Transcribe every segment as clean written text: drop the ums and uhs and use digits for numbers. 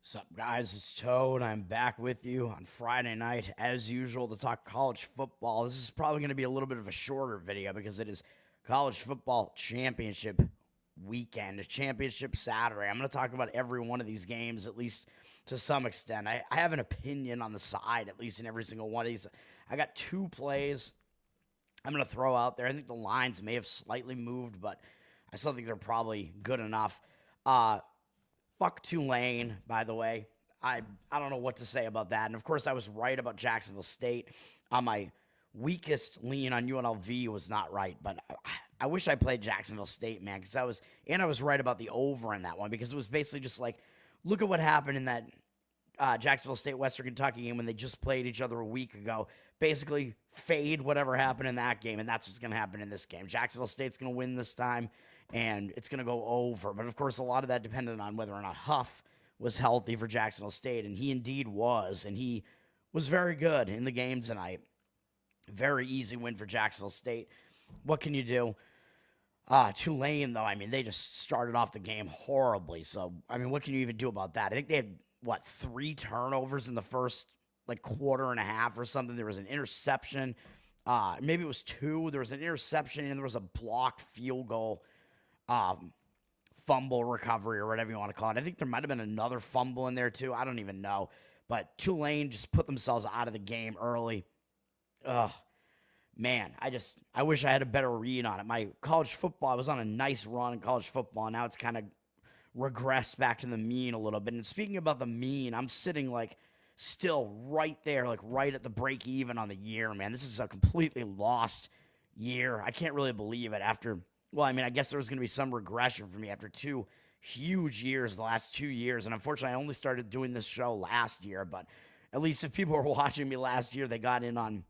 What's up, guys? It's Toad. I'm back with you on Friday night, as usual, to talk college football. This is probably going to be a little bit of a shorter video because it is college football championship weekend, championship Saturday. I'm going to talk about every one of these games, at least to some extent. I have an opinion on the side, at least in every single one of these. I got two plays I'm going to throw out there. I think the lines may have slightly moved, but I still think they're probably good enough. Fuck Tulane, by the way. I don't know what to say about that. And of course, I was right about Jacksonville State. My weakest lean on UNLV was not right, but I wish I played Jacksonville State, man, because I was right about the over in that one because it was basically just like, look at what happened in that Jacksonville State Western Kentucky game when they just played each other a week ago. Basically, fade whatever happened in that game, and that's what's going to happen in this game. Jacksonville State's going to win this time, and it's going to go over. But of course, a lot of that depended on whether or not Huff was healthy for Jacksonville State, and he indeed was, and he was very good in the game tonight. Very easy win for Jacksonville State. What can you do? Tulane, though, I mean, they just started off the game horribly. So, I mean, what can you even do about that? I think they had, 3 turnovers in the first, quarter and a half or something. There was an interception. Maybe it was 2. There was an interception, and there was a blocked field goal, fumble recovery or whatever you want to call it. I think there might have been another fumble in there, too. I don't even know. But Tulane just put themselves out of the game early. Ugh. Man, I wish I had a better read on it. My college football, I was on a nice run in college football, and now it's kind of regressed back to the mean a little bit. And speaking about the mean, I'm sitting still right there, right at the break even on the year, man. This is a completely lost year. I can't really believe it I guess there was going to be some regression for me after 2 huge years, the last 2 years. And unfortunately, I only started doing this show last year, but at least if people were watching me last year, they got in on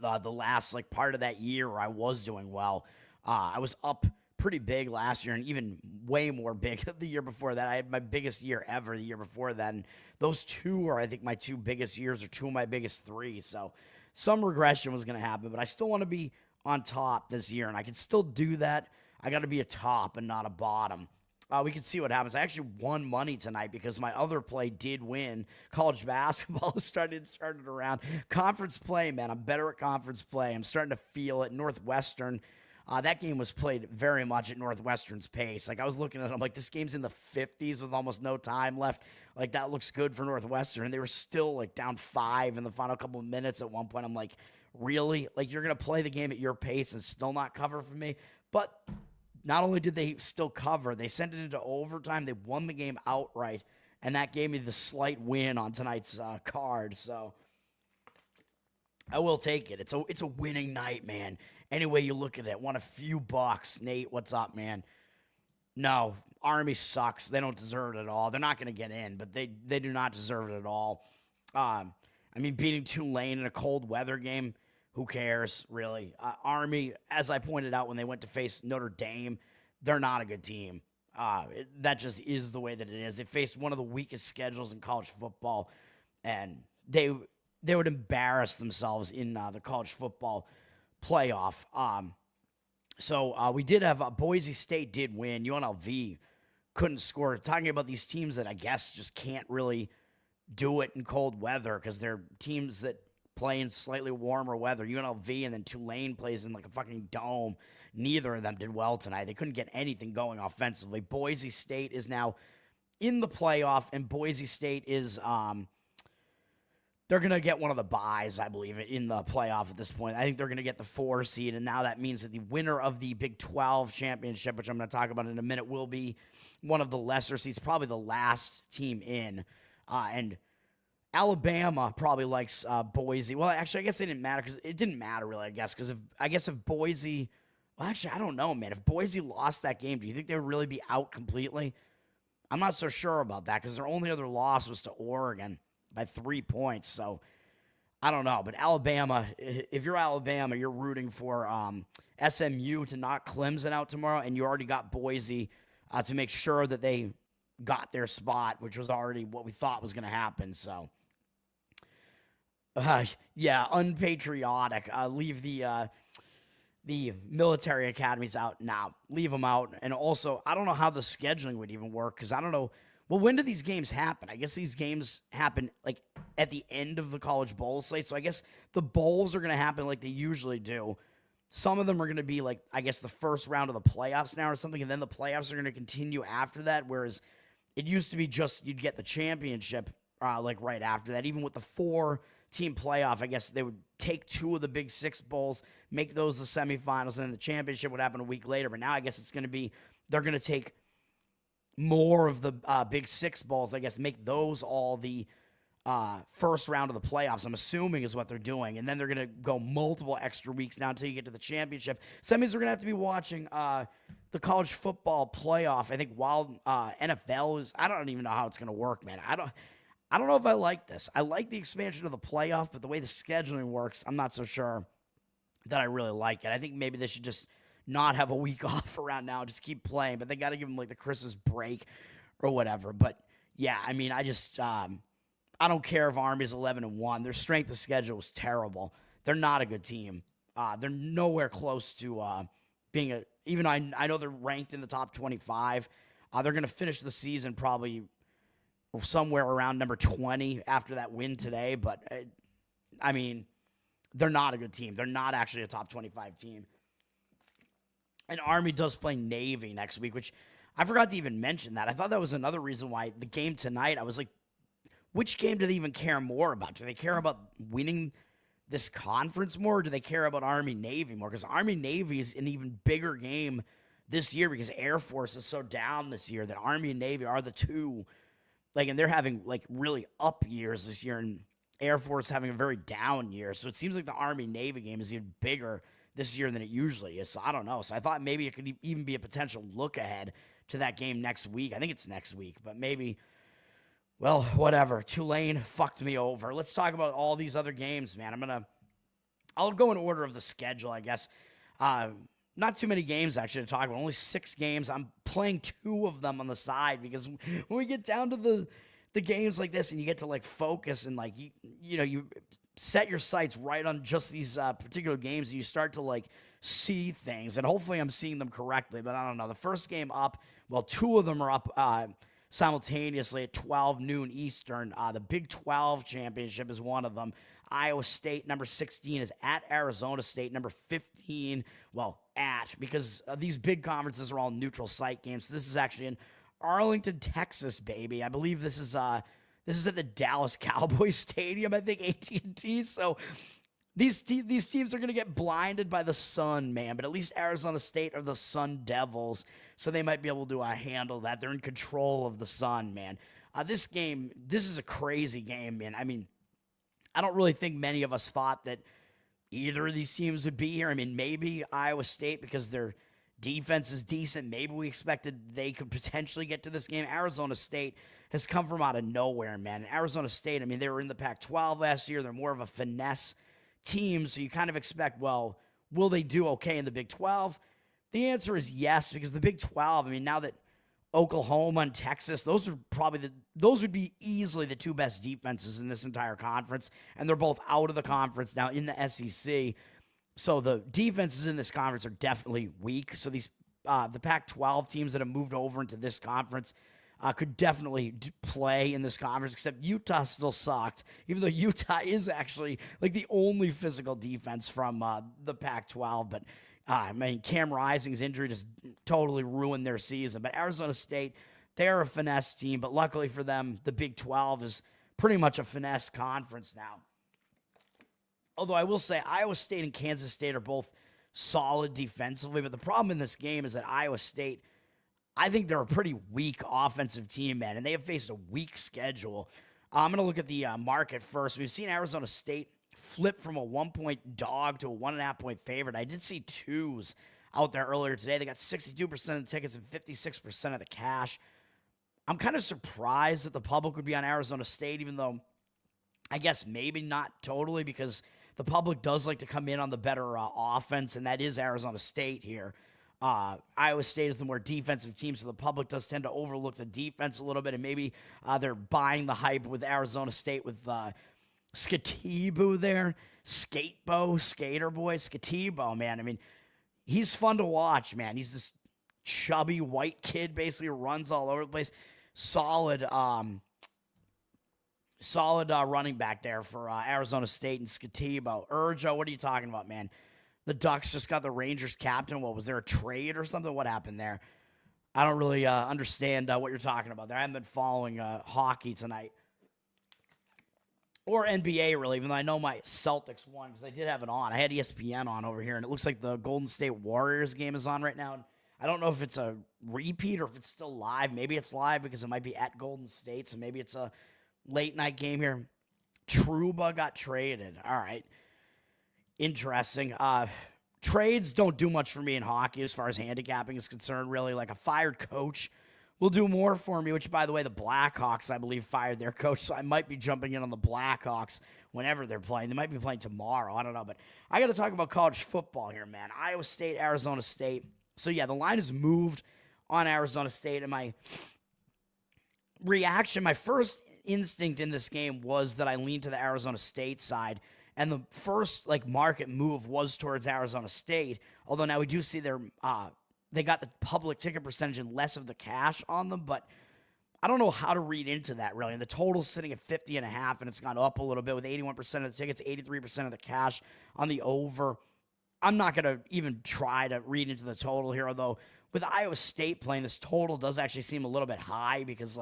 the last part of that year where I was doing well. I was up pretty big last year and even way more big the year before that. I had my biggest year ever the year before that. And those 2 are, I think, my 2 biggest years or 2 of my biggest 3. So some regression was going to happen, but I still want to be on top this year, and I can still do that. I got to be a top and not a bottom. We can see what happens. I actually won money tonight because my other play did win. College basketball started around. Conference play, man. I'm better at conference play. I'm starting to feel it. Northwestern, that game was played very much at Northwestern's pace. I was looking at it, I'm like, this game's in the 50s with almost no time left. That looks good for Northwestern. And they were still, down 5 in the final couple of minutes at one point. I'm like, really? You're going to play the game at your pace and still not cover for me? But not only did they still cover, they sent it into overtime. They won the game outright, and that gave me the slight win on tonight's card. So I will take it. It's a winning night, man. Any way you look at it, won a few bucks. Nate, what's up, man? No, Army sucks. They don't deserve it at all. They're not going to get in, but they do not deserve it at all. Beating Tulane in a cold weather game, who cares, really? Army, as I pointed out when they went to face Notre Dame, they're not a good team. That just is the way that it is. They faced one of the weakest schedules in college football, and they would embarrass themselves in the college football playoff. So we did have Boise State did win. UNLV couldn't score. Talking about these teams that I guess just can't really do it in cold weather because they're teams that play in slightly warmer weather. UNLV and then Tulane plays in a fucking dome. Neither of them did well tonight. They couldn't get anything going offensively. Boise State is now in the playoff, and Boise State is they're going to get one of the byes, I believe, in the playoff at this point. I think they're going to get the 4 seed, and now that means that the winner of the Big 12 championship, which I'm going to talk about in a minute, will be one of the lesser seeds, probably the last team in. And Alabama probably likes Boise. Well, actually, I guess it didn't matter because it didn't matter really. Because if Boise, well, actually, I don't know, man. If Boise lost that game, do you think they would really be out completely? I'm not so sure about that because their only other loss was to Oregon by 3 points. So I don't know. But Alabama, if you're Alabama, you're rooting for SMU to knock Clemson out tomorrow, and you already got Boise to make sure that they got their spot, which was already what we thought was going to happen. So. Yeah, unpatriotic. Leave the military academies out now. Leave them out. And also, I don't know how the scheduling would even work because I don't know Well, when do these games happen? I guess these games happen like at the end of the college bowl slate. So I guess the bowls are going to happen like they usually do. Some of them are going to be like, I guess, the first round of the playoffs now or something, and then the playoffs are going to continue after that. Whereas it used to be just you'd get the championship like right after that. Even with the 4-team playoff, I guess they would take 2 of the Big Six bowls, make those the semifinals, and then the championship would happen a week later. But now I guess it's going to be they're going to take more of the Big Six bowls, I guess, make those all the first round of the playoffs, I'm assuming is what they're doing. And then they're going to go multiple extra weeks now until you get to the championship. So that means we're going to have to be watching the college football playoff, I think, while NFL is, I don't even know how it's going to work, man. I don't know if I like this. I like the expansion of the playoff, but the way the scheduling works, I'm not so sure that I really like it. I think maybe they should just not have a week off around now, just keep playing, but they got to give them like the Christmas break or whatever. But yeah, I mean, I just, I don't care if Army's 11-1. Their strength of schedule was terrible. They're not a good team. They're nowhere close to being a, even though I know they're ranked in the top 25. They're going to finish the season probably somewhere around number 20 after that win today. But I mean, they're not a good team. They're not actually a top 25 team. And Army does play Navy next week, which I forgot to even mention that. I thought that was another reason why the game tonight, I was like, which game do they even care more about? Do they care about winning this conference more, or do they care about Army-Navy more? Because Army-Navy is an even bigger game this year because Air Force is so down this year that Army and Navy are the two. Like, and they're having, like, really up years this year, and Air Force having a very down year. So it seems like the Army-Navy game is even bigger this year than it usually is. So I don't know. So I thought maybe it could even be a potential look ahead to that game next week. I think it's next week, but maybe, well, whatever. Tulane fucked me over. Let's talk about all these other games, man. I'll go in order of the schedule, I guess. Not too many games, actually, to talk about. Only 6 games. I'm playing 2 of them on the side because when we get down to the games like this and you get to, like, focus and, like, you set your sights right on just these particular games and you start to, like, see things. And hopefully I'm seeing them correctly, but I don't know. The first game up, well, 2 of them are up simultaneously at 12 noon Eastern. The Big 12 championship is one of them. Iowa State, number 16, is at Arizona State, number 15. Well, because these big conferences are all neutral site games. So this is actually in Arlington, Texas, baby. I believe this is at the Dallas Cowboys Stadium, I think, AT&T. So these teams are going to get blinded by the sun, man. But at least Arizona State are the Sun Devils, so they might be able to handle that. They're in control of the sun, man. This is a crazy game, man. I mean, I don't really think many of us thought that either of these teams would be here. I mean, maybe Iowa State because their defense is decent. Maybe we expected they could potentially get to this game. Arizona State has come from out of nowhere, man. Arizona State, I mean, they were in the Pac-12 last year. They're more of a finesse team, so you kind of expect, well, will they do okay in the Big 12? The answer is yes, because the Big 12, I mean, now that Oklahoma and Texas, those would be easily the 2 best defenses in this entire conference, and they're both out of the conference now in the SEC. So the defenses in this conference are definitely weak. So these the Pac-12 teams that have moved over into this conference could definitely play in this conference, except Utah still sucked, even though Utah is actually like the only physical defense from the Pac-12. But I mean, Cam Rising's injury just totally ruined their season. But Arizona State, they're a finesse team, but luckily for them, the Big 12 is pretty much a finesse conference now. Although I will say Iowa State and Kansas State are both solid defensively, but the problem in this game is that Iowa State, I think they're a pretty weak offensive team, man, and they have faced a weak schedule. I'm going to look at the market first. We've seen Arizona State flip from a 1-point dog to a 1.5-point favorite. I did see 2s out there earlier today. They got 62% of the tickets and 56% of the cash. I'm kind of surprised that the public would be on Arizona State, even though I guess maybe not totally, because the public does like to come in on the better offense, and that is Arizona State here. Iowa State is the more defensive team, so the public does tend to overlook the defense a little bit, and maybe they're buying the hype with Arizona State with Skatibo there. Skater boy. Skatibo, man. I mean, he's fun to watch, man. He's this chubby white kid, basically runs all over the place. solid running back there for Arizona State and Scatibo. Urjo, what are you talking about, man? The Ducks just got the Rangers captain. What, was there a trade or something? What happened there? I don't really understand what you're talking about there. I haven't been following hockey tonight. Or NBA, really, even though I know my Celtics won because I did have it on. I had ESPN on over here, and it looks like the Golden State Warriors game is on right now. And I don't know if it's a repeat or if it's still live. Maybe it's live because it might be at Golden State, so maybe it's a late-night game here. Trouba got traded. All right. Interesting. Trades don't do much for me in hockey as far as handicapping is concerned, really. Like a fired coach will do more for me, which, by the way, the Blackhawks, I believe, fired their coach, so I might be jumping in on the Blackhawks whenever they're playing. They might be playing tomorrow. I don't know, but I got to talk about college football here, man. Iowa State, Arizona State. So, yeah, the line has moved on Arizona State, and my reaction, my first instinct in this game was that I leaned to the Arizona State side, and the first, market move was towards Arizona State, although now we do see their they got the public ticket percentage and less of the cash on them, but I don't know how to read into that, really. And the total's sitting at 50.5, and it's gone up a little bit with 81% of the tickets, 83% of the cash on the over. I'm not going to even try to read into the total here, although with Iowa State playing, this total does actually seem a little bit high because,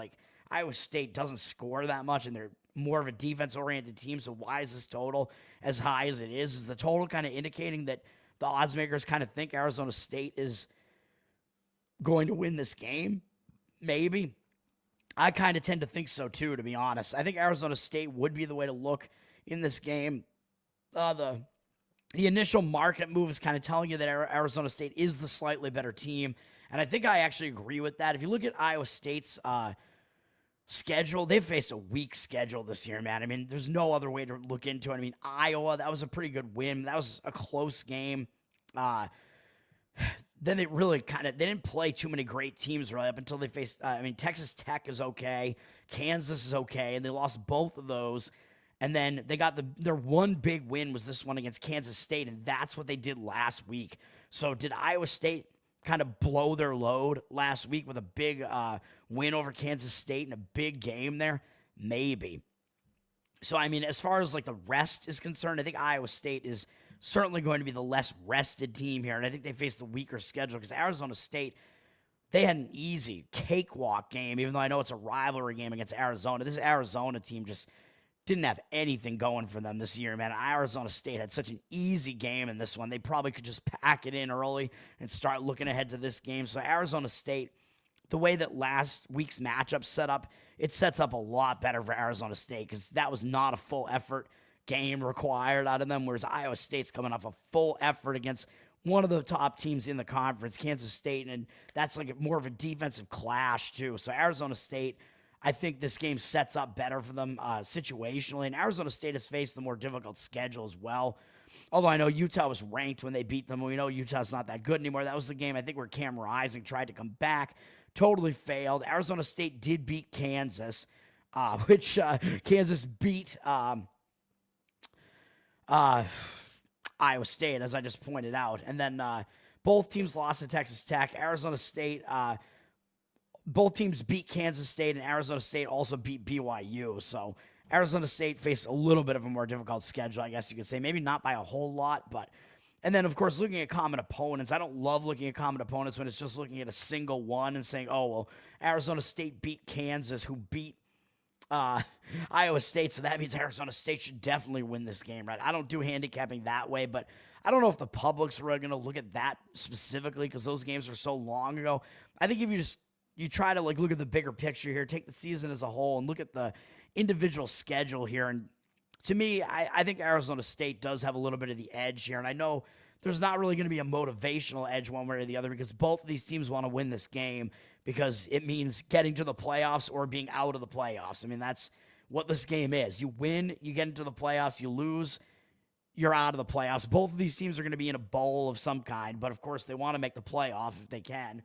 Iowa State doesn't score that much, and they're more of a defense-oriented team, so why is this total as high as it is? Is the total kind of indicating that the odds makers kind of think Arizona State is going to win this game? Maybe. I kind of tend to think so too, to be honest. I think Arizona State would be the way to look in this game. The initial market move is kind of telling you that Arizona State is the slightly better team, and I think I actually agree with that. If you look at Iowa State's schedule, they've faced a weak schedule this year, man. I mean, there's no other way to look into it. I mean, Iowa, that was a pretty good win. That was a close game. Then they really they didn't play too many great teams really up until they faced, Texas Tech is okay, Kansas is okay, and they lost both of those. And then they got their one big win was this one against Kansas State, and that's what they did last week. So did Iowa State kind of blow their load last week with a big win over Kansas State and a big game there? Maybe. So, as far as the rest is concerned, I think Iowa State is certainly going to be the less rested team here, and I think they face the weaker schedule because Arizona State, they had an easy cakewalk game, even though I know it's a rivalry game against Arizona. This Arizona team just didn't have anything going for them this year, man. Arizona State had such an easy game in this one. They probably could just pack it in early and start looking ahead to this game. So Arizona State, the way that last week's matchup set up, it sets up a lot better for Arizona State because that was not a full effort game required out of them, whereas Iowa State's coming off a full effort against one of the top teams in the conference, Kansas State, and that's more of a defensive clash too. So Arizona State, I think this game sets up better for them situationally, and Arizona State has faced the more difficult schedule as well. Although I know Utah was ranked when they beat them. We know Utah's not that good anymore. That was the game, I think, where Cam Rising tried to come back. Totally failed. Arizona State did beat Kansas, which Kansas beat Iowa State, as I just pointed out. And then both teams lost to Texas Tech. Arizona State, both teams beat Kansas State, and Arizona State also beat BYU. So Arizona State faced a little bit of a more difficult schedule, I guess you could say. Maybe not by a whole lot, but... And then, of course, looking at common opponents. I don't love looking at common opponents when it's just looking at a single one and saying, oh, well, Arizona State beat Kansas, who beat Iowa State, so that means Arizona State should definitely win this game, right? I don't do handicapping that way, but I don't know if the public's really going to look at that specifically because those games were so long ago. I think if you try to look at the bigger picture here, take the season as a whole, and look at the individual schedule here, and to me, I think Arizona State does have a little bit of the edge here, and I know there's not really going to be a motivational edge one way or the other because both of these teams want to win this game because it means getting to the playoffs or being out of the playoffs. That's what this game is. You win, you get into the playoffs. You lose, you're out of the playoffs. Both of these teams are going to be in a bowl of some kind, but of course they want to make the playoff if they can,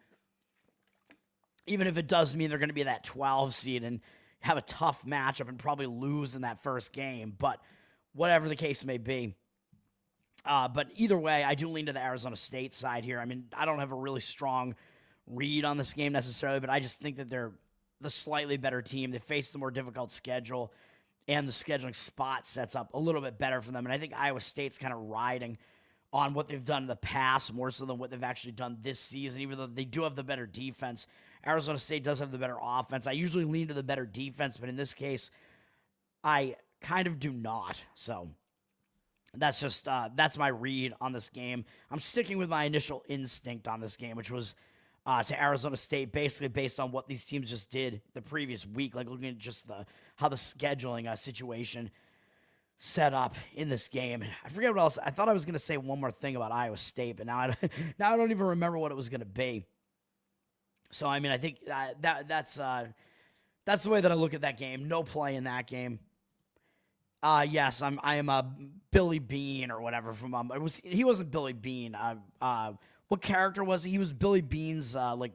even if it does mean they're going to be that 12 seed and have a tough matchup and probably lose in that first game, but whatever the case may be. But either way, I do lean to the Arizona State side here. I don't have a really strong read on this game necessarily, but I just think that they're the slightly better team. They face the more difficult schedule, and the scheduling spot sets up a little bit better for them. And I think Iowa State's kind of riding on what they've done in the past more so than what they've actually done this season, even though they do have the better defense. Arizona State does have the better offense. I usually lean to the better defense, but in this case, I kind of do not. So that's just that's my read on this game. I'm sticking with my initial instinct on this game, which was to Arizona State, basically based on what these teams just did the previous week, like looking at just how the scheduling situation set up in this game. I forget what else. I thought I was going to say one more thing about Iowa State, but now I don't even remember what it was going to be. So I mean, I think that's the way that I look at that game. No play in that game. Yes, I am a Billy Bean or whatever from he wasn't Billy Bean. What character was he? He was Billy Bean's like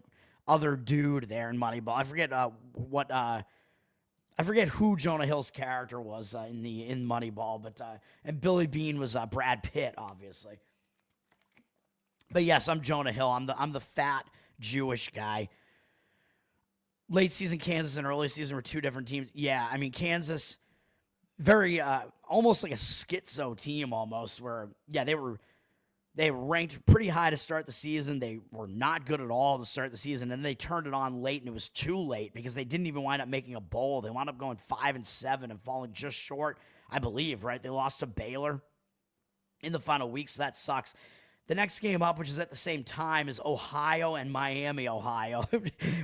other dude there in Moneyball. I forget I forget who Jonah Hill's character was in Moneyball, but and Billy Bean was Brad Pitt, obviously. But yes, I'm Jonah Hill. I'm the fat Jewish guy. Late season Kansas and early season were two different teams. Yeah, I mean Kansas, very almost like a schizo team almost. Where they ranked pretty high to start the season. They were not good at all to start the season, and they turned it on late, and it was too late because they didn't even wind up making a bowl. They wound up going 5-7 and falling just short, I believe, right? They lost to Baylor in the final week, so that sucks. The next game up, which is at the same time, is Ohio and Miami, Ohio,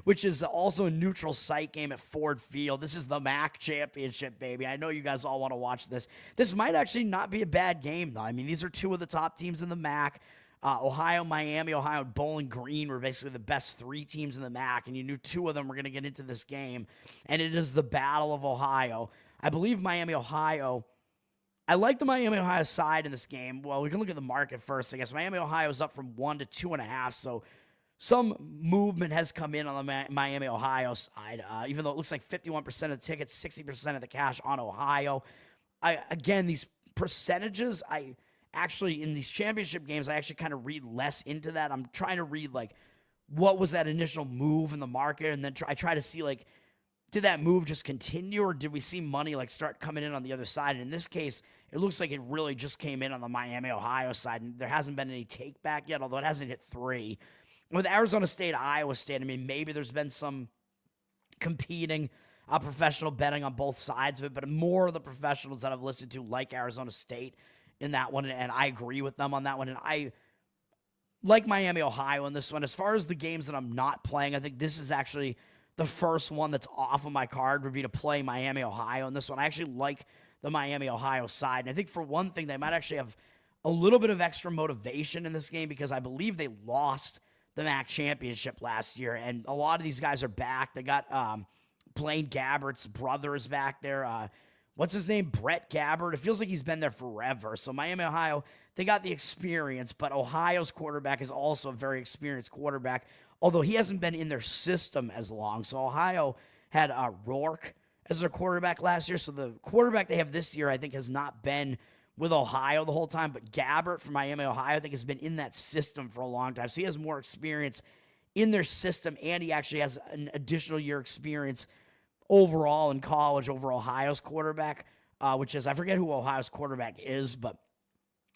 which is also a neutral site game at Ford Field. This is the MAC championship, baby. I know you guys all want to watch this. This might actually not be a bad game, though. I mean, these are two of the top teams in the MAC. Ohio, Miami, Ohio, and Bowling Green were basically the best three teams in the MAC, and you knew two of them were going to get into this game, and it is the Battle of Ohio. I believe Miami, Ohio... I like the Miami, Ohio side in this game. Well, we can look at the market first, I guess. Miami, Ohio is up from 1 to 2.5, so some movement has come in on the Miami, Ohio side, even though it looks like 51% of the tickets, 60% of the cash on Ohio. Again, these percentages, in these championship games, I actually kind of read less into that. I'm trying to read, like, what was that initial move in the market, and then I try to see, like, did that move just continue, or did we see money like start coming in on the other side? And in this case, it looks like it really just came in on the Miami, Ohio side, and there hasn't been any take back yet, although it hasn't hit 3. With Arizona State, Iowa State, I mean, maybe there's been some competing professional betting on both sides of it, but more of the professionals that I've listened to like Arizona State in that one, and I agree with them on that one, and I like Miami, Ohio in this one. As far as the games that I'm not playing, I think this is actually the first one that's off of my card would be to play Miami, Ohio in this one. I actually like the Miami, Ohio side. And I think for one thing, they might actually have a little bit of extra motivation in this game because I believe they lost the MAC championship last year. And a lot of these guys are back. They got Blaine Gabbert's brother is back there. What's his name? Brett Gabbert. It feels like he's been there forever. So Miami, Ohio, they got the experience, but Ohio's quarterback is also a very experienced quarterback, although he hasn't been in their system as long. So Ohio had Rourke as their quarterback last year. So the quarterback they have this year, I think, has not been with Ohio the whole time. But Gabbert from Miami, Ohio, I think has been in that system for a long time. So he has more experience in their system, and he actually has an additional year experience overall in college over Ohio's quarterback, which is, I forget who Ohio's quarterback is. But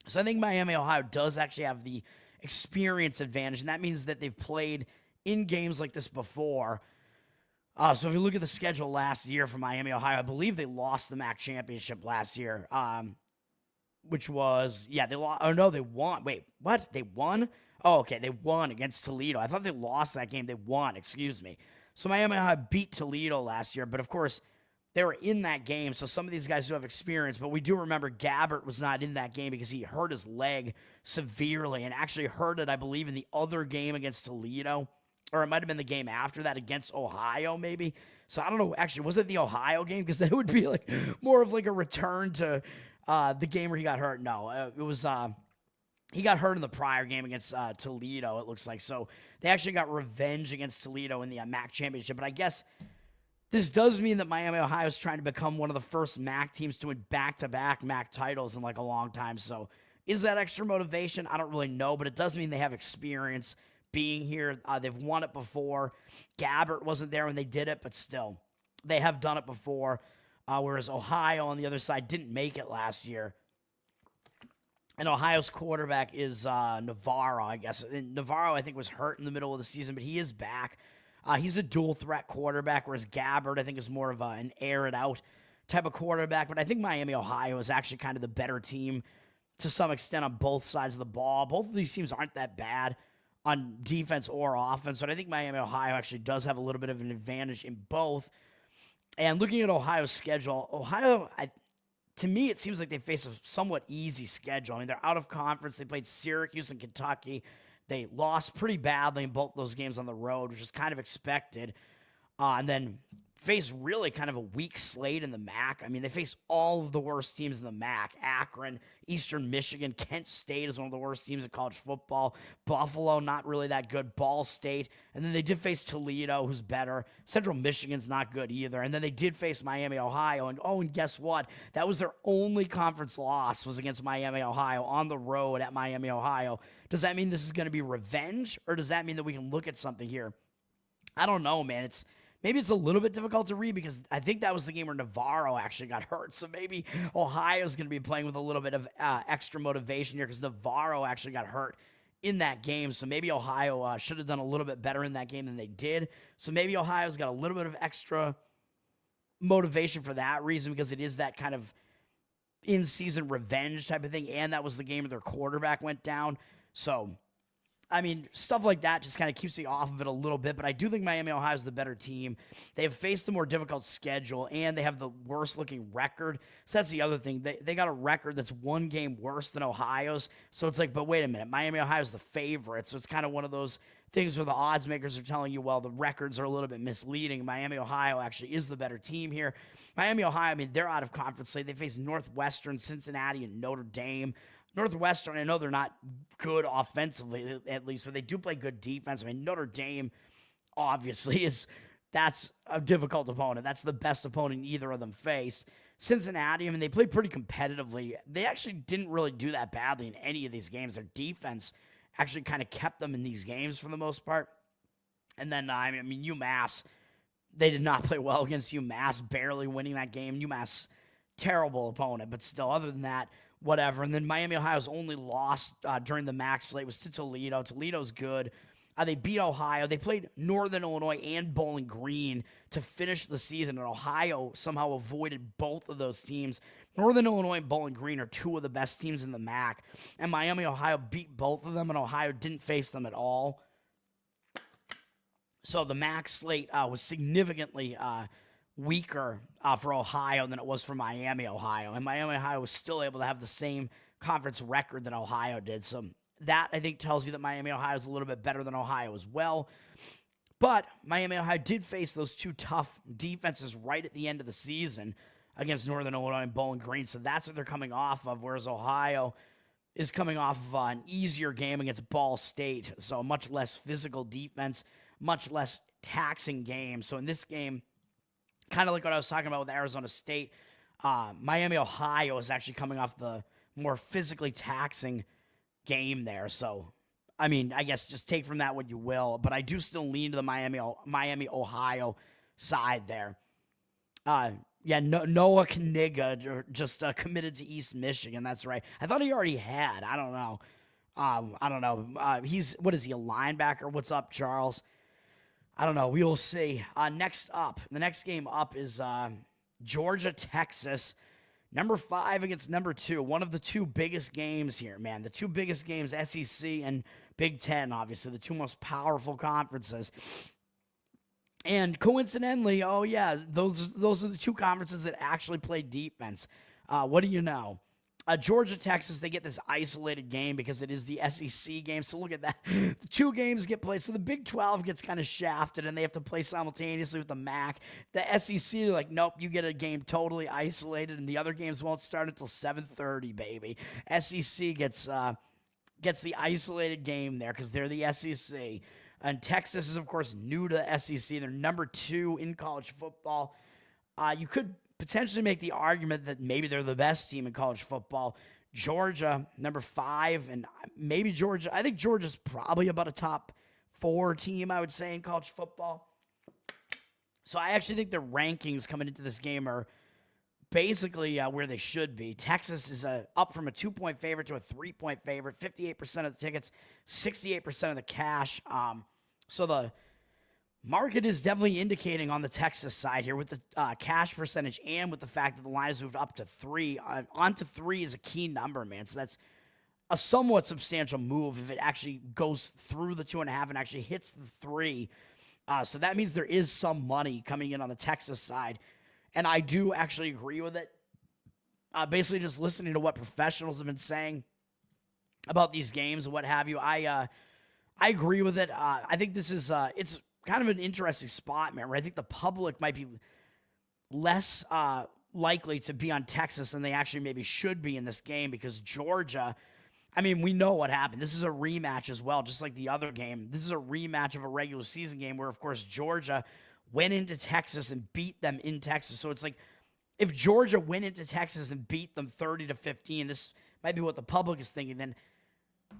so I think Miami, Ohio does actually have the experience advantage, and that means that they've played in games like this before. So if you look at the schedule last year for Miami, Ohio, I believe they lost the MAC championship last year, which was, they lost. Oh, no, they won. Wait, what? They won? Oh, okay, they won against Toledo. I thought they lost that game. They won, excuse me. So Miami, Ohio beat Toledo last year, but of course, they were in that game, so some of these guys do have experience, but we do remember Gabbert was not in that game because he hurt his leg severely and actually hurt it, I believe, in the other game against Toledo, or it might have been the game after that against Ohio, maybe. So I don't know. Actually, was it the Ohio game? Because that would be like more of like a return to the game where he got hurt. No, it was he got hurt in the prior game against Toledo, it looks like. So they actually got revenge against Toledo in the MAC championship, but I guess this does mean that Miami, Ohio is trying to become one of the first MAC teams to win back-to-back MAC titles in like a long time. So is that extra motivation? I don't really know, but it does mean they have experience being here. They've won it before. Gabbert wasn't there when they did it, but still, they have done it before. Whereas Ohio on the other side didn't make it last year. And Ohio's quarterback is Navarro, I guess. And Navarro, I think, was hurt in the middle of the season, but he is back. He's a dual-threat quarterback, whereas Gabbert, I think, is more of an air-it-out type of quarterback. But I think Miami, Ohio is actually kind of the better team to some extent on both sides of the ball. Both of these teams aren't that bad on defense or offense, but I think Miami, Ohio actually does have a little bit of an advantage in both. And looking at Ohio's schedule, Ohio, to me, it seems like they face a somewhat easy schedule. I mean, they're out of conference. They played Syracuse and Kentucky. They lost pretty badly in both those games on the road, which was kind of expected. And then faced really kind of a weak slate in the MAC. I mean, they faced all of the worst teams in the MAC. Akron, Eastern Michigan, Kent State is one of the worst teams in college football. Buffalo, not really that good. Ball State. And then they did face Toledo, who's better. Central Michigan's not good either. And then they did face Miami, Ohio. And guess what? That was their only conference loss was against Miami, Ohio, on the road at Miami, Ohio. Does that mean this is going to be revenge? Or does that mean that we can look at something here? I don't know, man. Maybe it's a little bit difficult to read because I think that was the game where Navarro actually got hurt. So maybe Ohio's going to be playing with a little bit of extra motivation here because Navarro actually got hurt in that game. So maybe Ohio should have done a little bit better in that game than they did. So maybe Ohio's got a little bit of extra motivation for that reason because it is that kind of in-season revenge type of thing. And that was the game where their quarterback went down. So I mean, stuff like that just kind of keeps me off of it a little bit, but I do think Miami, Ohio is the better team. They have faced the more difficult schedule, and they have the worst-looking record. So that's the other thing. They got a record that's one game worse than Ohio's. So it's like, but wait a minute. Miami, Ohio is the favorite. So it's kind of one of those things where the odds makers are telling you, well, the records are a little bit misleading. Miami, Ohio actually is the better team here. Miami, Ohio, I mean, they're out of conference slate. They face Northwestern, Cincinnati, and Notre Dame. Northwestern, I know they're not good offensively, at least, but they do play good defense. I mean, Notre Dame, obviously, that's a difficult opponent. That's the best opponent either of them face. Cincinnati, I mean, they played pretty competitively. They actually didn't really do that badly in any of these games. Their defense actually kind of kept them in these games for the most part. And then, I mean, UMass, they did not play well against UMass, barely winning that game. UMass, terrible opponent, but still, other than that, whatever. And then Miami, Ohio's only loss during the MAC slate was to Toledo. Toledo's good. They beat Ohio. They played Northern Illinois and Bowling Green to finish the season, and Ohio somehow avoided both of those teams. Northern Illinois and Bowling Green are two of the best teams in the MAC, and Miami, Ohio beat both of them, and Ohio didn't face them at all. So the MAC slate was significantly weaker for Ohio than it was for Miami, Ohio. And Miami, Ohio was still able to have the same conference record that Ohio did. So that, I think, tells you that Miami, Ohio is a little bit better than Ohio as well. But Miami, Ohio did face those two tough defenses right at the end of the season against Northern Illinois and Bowling Green. So that's what they're coming off of, whereas Ohio is coming off of an easier game against Ball State. So a much less physical defense, much less taxing game. So in this game, kind of like what I was talking about with Arizona State, Miami, Ohio is actually coming off the more physically taxing game there. So, I mean, I guess just take from that what you will, but I do still lean to the Miami, Ohio side there. Noah Kniga just committed to East Michigan. That's right. I thought he already had. I don't know. What is he, a linebacker? What's up, Charles? I don't know. We will see. Next up, the next game up is Georgia, Texas. Number 5 against number 2. One of the two biggest games here, man. The two biggest games, SEC and Big Ten, obviously. The two most powerful conferences. And coincidentally, those are the two conferences that actually play defense. What do you know? Georgia, Texas, they get this isolated game because it is the SEC game. So look at that. The two games get played. So the Big 12 gets kind of shafted, and they have to play simultaneously with the MAC. The SEC are like, nope, you get a game totally isolated, and the other games won't start until 7:30, baby. SEC gets the isolated game there because they're the SEC. And Texas is, of course, new to the SEC. They're number 2 in college football. You could potentially make the argument that maybe they're the best team in college football. Georgia, number 5, and maybe Georgia. I think Georgia's probably about a top 4 team, I would say, in college football. So I actually think the rankings coming into this game are basically where they should be. Texas is up from a 2-point favorite to a 3-point favorite, 58% of the tickets, 68% of the cash. So the market is definitely indicating on the Texas side here with the cash percentage and with the fact that the line has moved up to 3. On to 3 is a key number, man. So that's a somewhat substantial move if it actually goes through the 2.5 and actually hits the 3. So that means there is some money coming in on the Texas side. And I do actually agree with it. Basically, just listening to what professionals have been saying about these games and what have you, I agree with it. I think this is it's kind of an interesting spot, man, where I think the public might be less likely to be on Texas than they actually maybe should be in this game because Georgia, I mean, we know what happened. This is a rematch as well, just like the other game. This is a rematch of a regular season game where, of course, Georgia went into Texas and beat them in Texas. So it's like if Georgia went into Texas and beat them 30-15, this might be what the public is thinking, then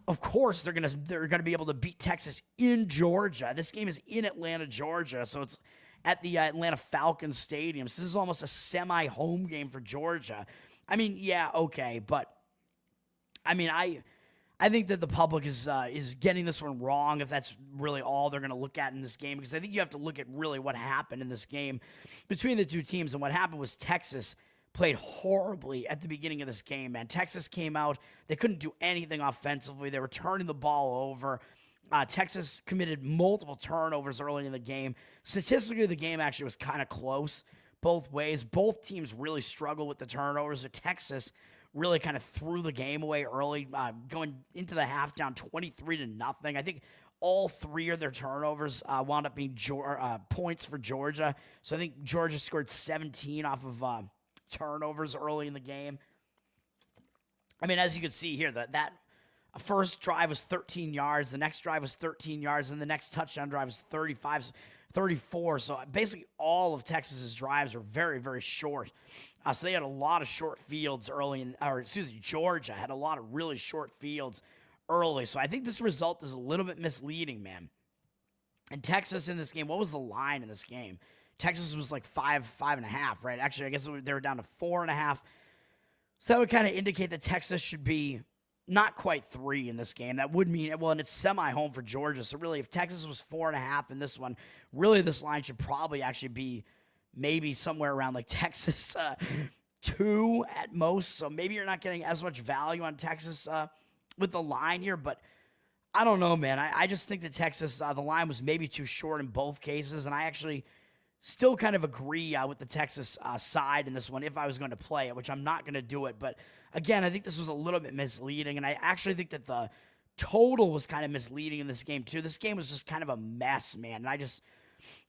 of course they're gonna be able to beat Texas in Georgia. This game is in Atlanta, Georgia, so it's at the Atlanta Falcons Stadium. So this is almost a semi-home game for Georgia. I mean, yeah, okay, but I mean, I think that the public is getting this one wrong if that's really all they're going to look at in this game, because I think you have to look at really what happened in this game between the two teams. And what happened was Texas played horribly at the beginning of this game, man. Texas came out. They couldn't do anything offensively. They were turning the ball over. Texas committed multiple turnovers early in the game. Statistically, the game actually was kind of close both ways. Both teams really struggled with the turnovers. So Texas really kind of threw the game away early, going into the half down 23-0. I think all 3 of their turnovers wound up being points for Georgia. So I think Georgia scored 17 off of turnovers early in the game. I mean, as you can see here, that first drive was 13 yards. The next drive was 13 yards. And the next touchdown drive was 34. So basically all of Texas's drives were very, very short. So they had a lot of short fields early Georgia had a lot of really short fields early. So I think this result is a little bit misleading, man. And Texas in this game, what was the line in this game? Texas was like 5.5, right? Actually, I guess they were down to 4.5. So that would kind of indicate that Texas should be not quite 3 in this game. That would mean, well, and it's semi-home for Georgia. So really, if Texas was 4.5 in this one, really this line should probably actually be maybe somewhere around like Texas 2 at most. So maybe you're not getting as much value on Texas with the line here. But I don't know, man. I just think that Texas, the line was maybe too short in both cases. And I actually still kind of agree with the Texas side in this one if I was going to play it, which I'm not going to do it. But again, I think this was a little bit misleading. And I actually think that the total was kind of misleading in this game too. This game was just kind of a mess, man. And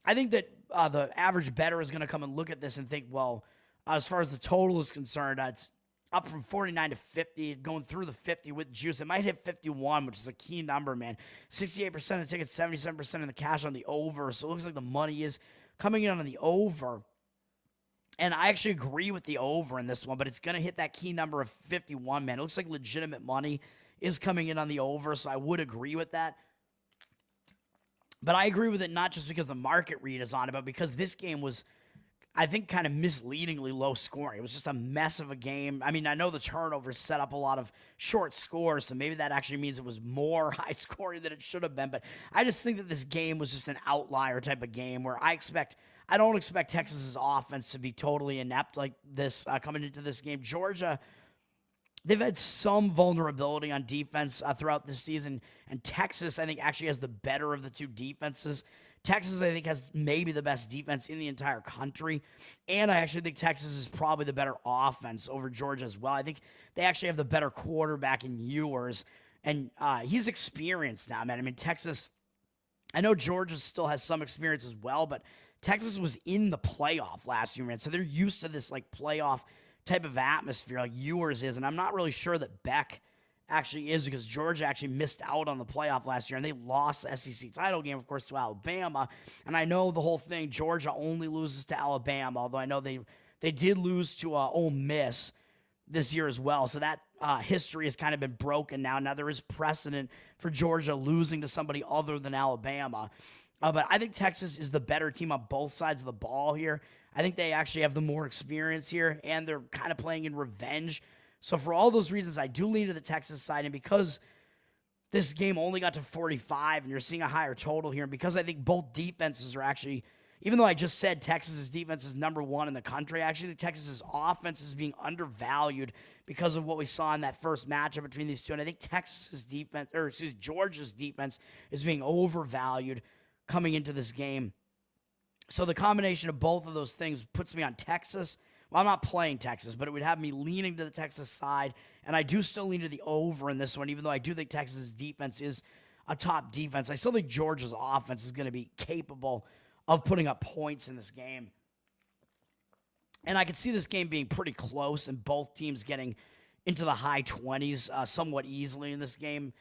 I think that the average bettor is going to come and look at this and think, well, as far as the total is concerned, it's up from 49 to 50, going through the 50 with juice. It might hit 51, which is a key number, man. 68% of tickets, 77% of the cash on the over. So it looks like the money is coming in on the over. And I actually agree with the over in this one, but it's going to hit that key number of 51, man. It looks like legitimate money is coming in on the over, so I would agree with that. But I agree with it not just because the market read is on it, but because this game was, I think, kind of misleadingly low scoring. It was just a mess of a game. I mean, I know the turnovers set up a lot of short scores, so maybe that actually means it was more high scoring than it should have been. But I just think that this game was just an outlier type of game where I don't expect Texas's offense to be totally inept like this coming into this game. Georgia, they've had some vulnerability on defense throughout this season, and Texas, I think, actually has the better of the two defenses. Texas, I think, has maybe the best defense in the entire country, and I actually think Texas is probably the better offense over Georgia as well. I think they actually have the better quarterback in Ewers, and he's experienced now, man. I mean, Texas, I know Georgia still has some experience as well, but Texas was in the playoff last year, man, so they're used to this, like, playoff type of atmosphere like Ewers is, and I'm not really sure that Beck actually is, because Georgia actually missed out on the playoff last year, and they lost the SEC title game, of course, to Alabama. And I know the whole thing, Georgia only loses to Alabama, although I know they did lose to Ole Miss this year as well. So that history has kind of been broken now. Now there is precedent for Georgia losing to somebody other than Alabama. But I think Texas is the better team on both sides of the ball here. I think they actually have the more experience here, and they're kind of playing in revenge. So for all those reasons, I do lean to the Texas side. And because this game only got to 45 and you're seeing a higher total here, and because I think both defenses are actually, even though I just said Texas's defense is number one in the country, actually Texas's offense is being undervalued because of what we saw in that first matchup between these two. And I think Georgia's defense is being overvalued coming into this game. So the combination of both of those things puts me on Texas. Well, I'm not playing Texas, but it would have me leaning to the Texas side. And I do still lean to the over in this one, even though I do think Texas' defense is a top defense. I still think Georgia's offense is going to be capable of putting up points in this game. And I could see this game being pretty close and both teams getting into the high 20s somewhat easily in this game.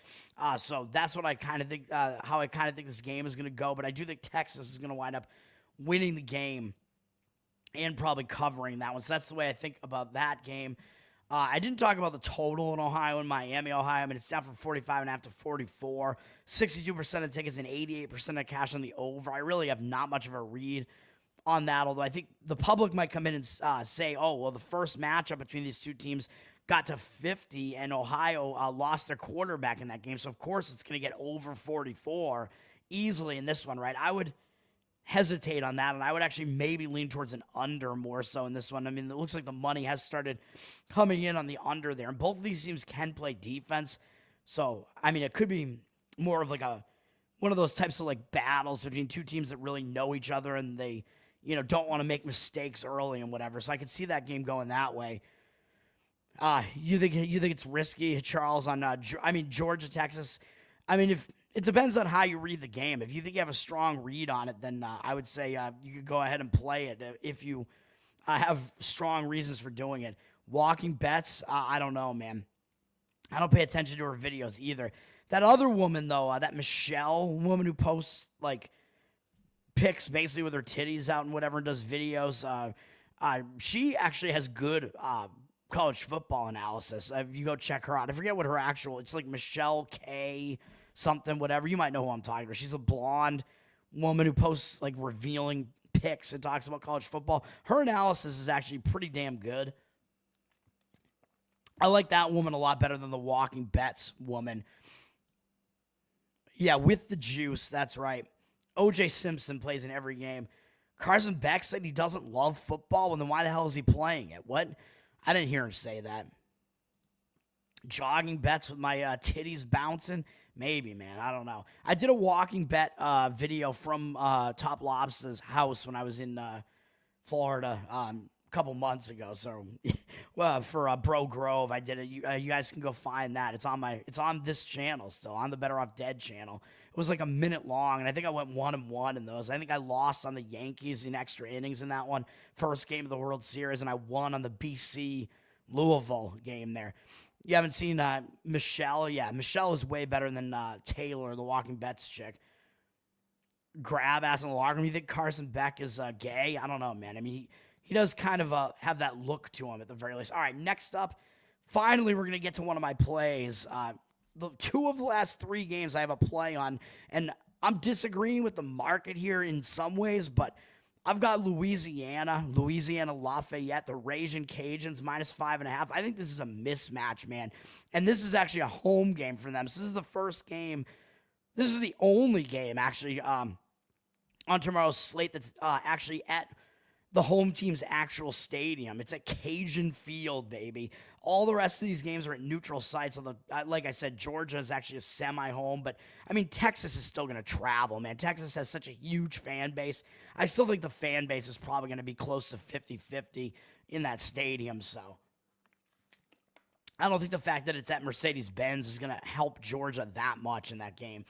So that's what I kind of think, how I kind of think this game is going to go. But I do think Texas is going to wind up winning the game and probably covering that one. So that's the way I think about that game. I didn't talk about the total in Ohio and Miami, Ohio. I mean, it's down from 45.5 to 44. 62% of tickets and 88% of cash on the over. I really have not much of a read on that, although I think the public might come in and say, oh, well, the first matchup between these two teams got to 50, and Ohio lost their quarterback in that game. So, of course, it's going to get over 44 easily in this one, right? I would hesitate on that, and I would actually maybe lean towards an under more so in this one. I mean, it looks like the money has started coming in on the under there, and both of these teams can play defense. So, I mean, it could be more of like one of those types of like battles between two teams that really know each other and they, don't want to make mistakes early and whatever. So I could see that game going that way. You think it's risky, Charles, on Georgia, Texas? I mean, if it depends on how you read the game. If you think you have a strong read on it, then I would say you could go ahead and play it if you have strong reasons for doing it. Walking bets, I don't know, man. I don't pay attention to her videos either. That other woman, though, that Michelle woman who posts, like, pics basically with her titties out and whatever and does videos, she actually has good college football analysis. If you go check her out. I forget what her it's like Michelle K something, whatever. You might know who I'm talking about. She's a blonde woman who posts, like, revealing pics and talks about college football. Her analysis is actually pretty damn good. I like that woman a lot better than the Walking Bets woman. Yeah, with the juice, that's right. O.J. Simpson plays in every game. Carson Beck said he doesn't love football. Well, then why the hell is he playing it? What? I didn't hear him say that. Jogging bets with my titties bouncing? Maybe, man. I don't know. I did a walking bet video from Top Lobster's house when I was in Florida a couple months ago. So, well, for Bro Grove, I did it. You guys can go find that. It's on this channel still, on the Better Off Dead channel. It was like a minute long, and I think I went 1-1 in those. I think I lost on the Yankees in extra innings in that one. First game of the World Series, and I won on the BC Louisville game there. You haven't seen Michelle? Yeah, Michelle is way better than Taylor, the Walking Bets chick. Grab ass in the locker room. You think Carson Beck is gay? I don't know, man. I mean, he does kind of have that look to him at the very least. All right, next up, finally we're going to get to one of my plays. The two of the last three games I have a play on, and I'm disagreeing with the market here in some ways, but I've got Louisiana Lafayette, the Ragin' Cajuns, -5.5. I think this is a mismatch, man. And this is actually a home game for them. So this is the first game. This is the only game, actually, on tomorrow's slate that's actually at the home team's actual stadium. It's at Cajun Field, baby. All the rest of these games are at neutral sites. Like I said, Georgia is actually a semi-home, but I mean, Texas is still going to travel, man. Texas has such a huge fan base. I still think the fan base is probably going to be close to 50-50 in that stadium, so I don't think the fact that it's at Mercedes-Benz is going to help Georgia that much in that game.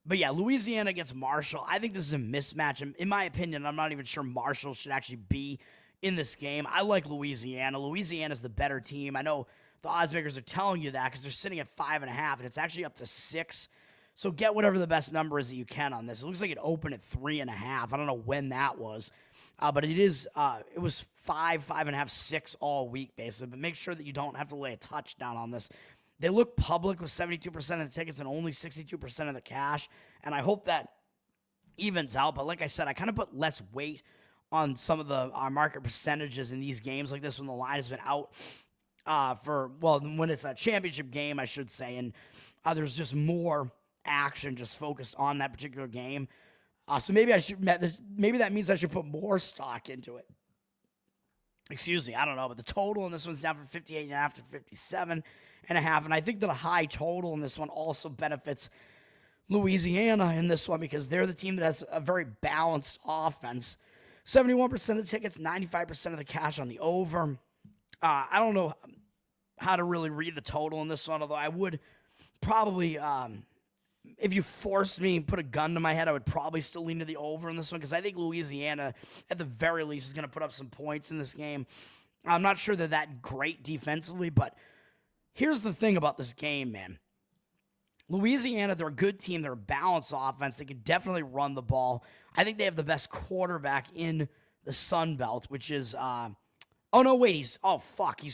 But yeah, Louisiana against Marshall. I think this is a mismatch. In my opinion, I'm not even sure Marshall should actually be in this game. I like Louisiana. Louisiana's the better team. I know the odds makers are telling you that because they're sitting at 5.5, and it's actually up to 6. So get whatever the best number is that you can on this. It looks like it opened at 3.5. I don't know when that was. But it was 5.5, 6 all week, basically. But make sure that you don't have to lay a touchdown on this. They look public with 72% of the tickets and only 62% of the cash. And I hope that evens out. But like I said, I kind of put less weight on some of the market percentages in these games like this when the line has been out when it's a championship game, I should say. And there's just more action just focused on that particular game. So maybe that means I should put more stock into it. Excuse me, I don't know, but the total in this one's down from 58.5 to 57.5, and I think that a high total in this one also benefits Louisiana in this one because they're the team that has a very balanced offense. 71% of the tickets, 95% of the cash on the over. I don't know how to really read the total in this one, although I would probably, if you forced me and put a gun to my head, I would probably still lean to the over in this one because I think Louisiana, at the very least, is going to put up some points in this game. I'm not sure they're that great defensively, but here's the thing about this game, man. Louisiana, they're a good team. They're a balanced offense. They can definitely run the ball. I think they have the best quarterback in the Sun Belt, which is oh, no, wait, he's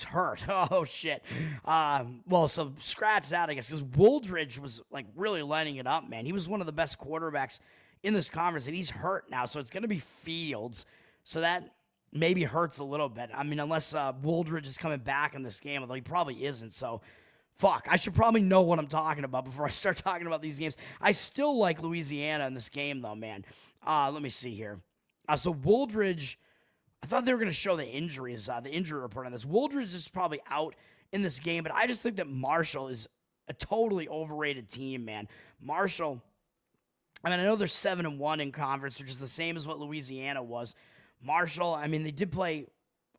hurt. Oh, shit. So scratch that, I guess, because Wooldridge was, really lighting it up, man. He was one of the best quarterbacks in this conference, and he's hurt now, so it's going to be Fields. So that maybe hurts a little bit. I mean, unless Wooldridge is coming back in this game, although he probably isn't, so I should probably know what I'm talking about before I start talking about these games. I still like Louisiana in this game, though, man. Let me see here. So Wooldridge, I thought they were going to show the injuries, the injury report on this. Wooldridge is probably out in this game, but I just think that Marshall is a totally overrated team, man. Marshall, I know they're 7-1 in conference, which is the same as what Louisiana was. Marshall, they did play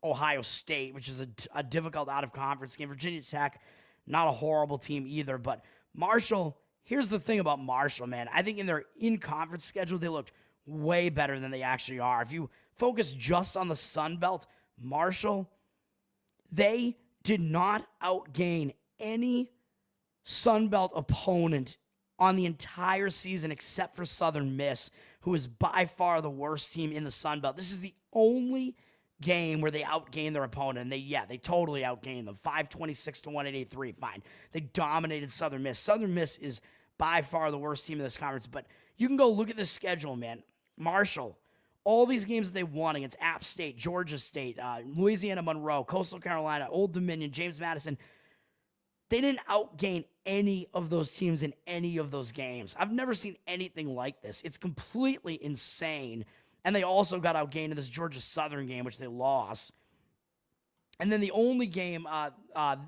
Ohio State, which is a difficult out-of-conference game. Virginia Tech, not a horrible team either, but Marshall, here's the thing about Marshall, man. I think in their in-conference schedule, they looked way better than they actually are. If you focus just on the Sun Belt, Marshall, they did not outgain any Sun Belt opponent on the entire season except for Southern Miss, who is by far the worst team in the Sun Belt. This is the only game where they outgained their opponent, and they totally outgained them. 526 to 183, fine. They dominated Southern Miss. Southern Miss is by far the worst team in this conference, but you can go look at this schedule, man. Marshall, all these games that they won against App State, Georgia State, Louisiana Monroe, Coastal Carolina, Old Dominion, James Madison, they didn't outgain any of those teams in any of those games. I've never seen anything like this. It's completely insane. And they also got outgained in this Georgia Southern game, which they lost. And then the only game,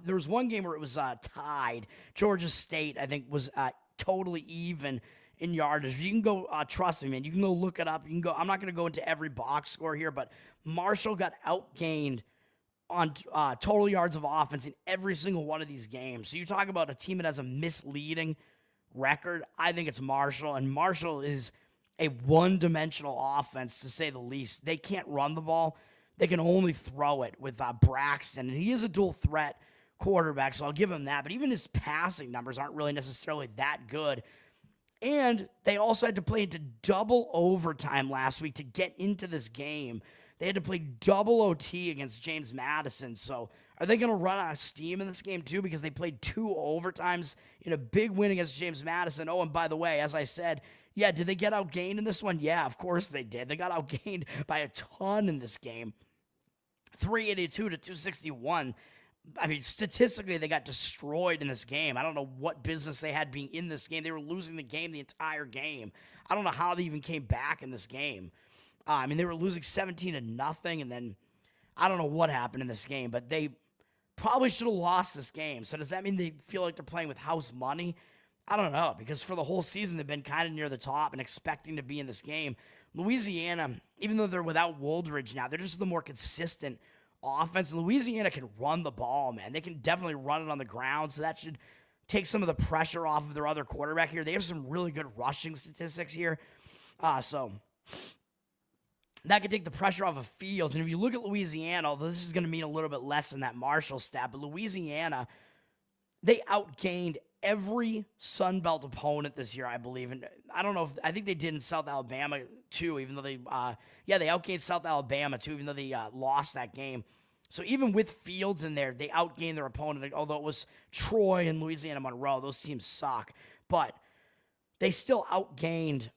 there was one game where it was tied. Georgia State, I think, was totally even in yardage. You can go, trust me, man, you can go look it up. You can go. I'm not going to go into every box score here, but Marshall got outgained on total yards of offense in every single one of these games. So you talk about a team that has a misleading record. I think it's Marshall, and Marshall is a one-dimensional offense, to say the least. They can't run the ball. They can only throw it with Braxton, and he is a dual-threat quarterback, so I'll give him that. But even his passing numbers aren't really necessarily that good. And they also had to play into double overtime last week to get into this game. They had to play double OT against James Madison. So are they going to run out of steam in this game too? Because they played 2 overtimes in a big win against James Madison. Oh, and by the way, as I said, yeah, did they get outgained in this one? Yeah, of course they did. They got outgained by a ton in this game. 382 to 261. Statistically, they got destroyed in this game. I don't know what business they had being in this game. They were losing the game the entire game. I don't know how they even came back in this game. They were losing 17-0, and then I don't know what happened in this game, but they probably should have lost this game. So does that mean they feel like they're playing with house money? I don't know, because for the whole season, they've been kind of near the top and expecting to be in this game. Louisiana, even though they're without Wooldridge now, they're just the more consistent offense. Louisiana can run the ball, man. They can definitely run it on the ground, so that should take some of the pressure off of their other quarterback here. They have some really good rushing statistics here. So that could take the pressure off of Fields. And if you look at Louisiana, although this is going to mean a little bit less than that Marshall stat, but Louisiana, they outgained every Sun Belt opponent this year, I believe. And I don't know if, I think they did in South Alabama too, even though they outgained South Alabama too, even though they lost that game. So even with Fields in there, they outgained their opponent, although it was Troy and Louisiana Monroe. Those teams suck. But they still outgained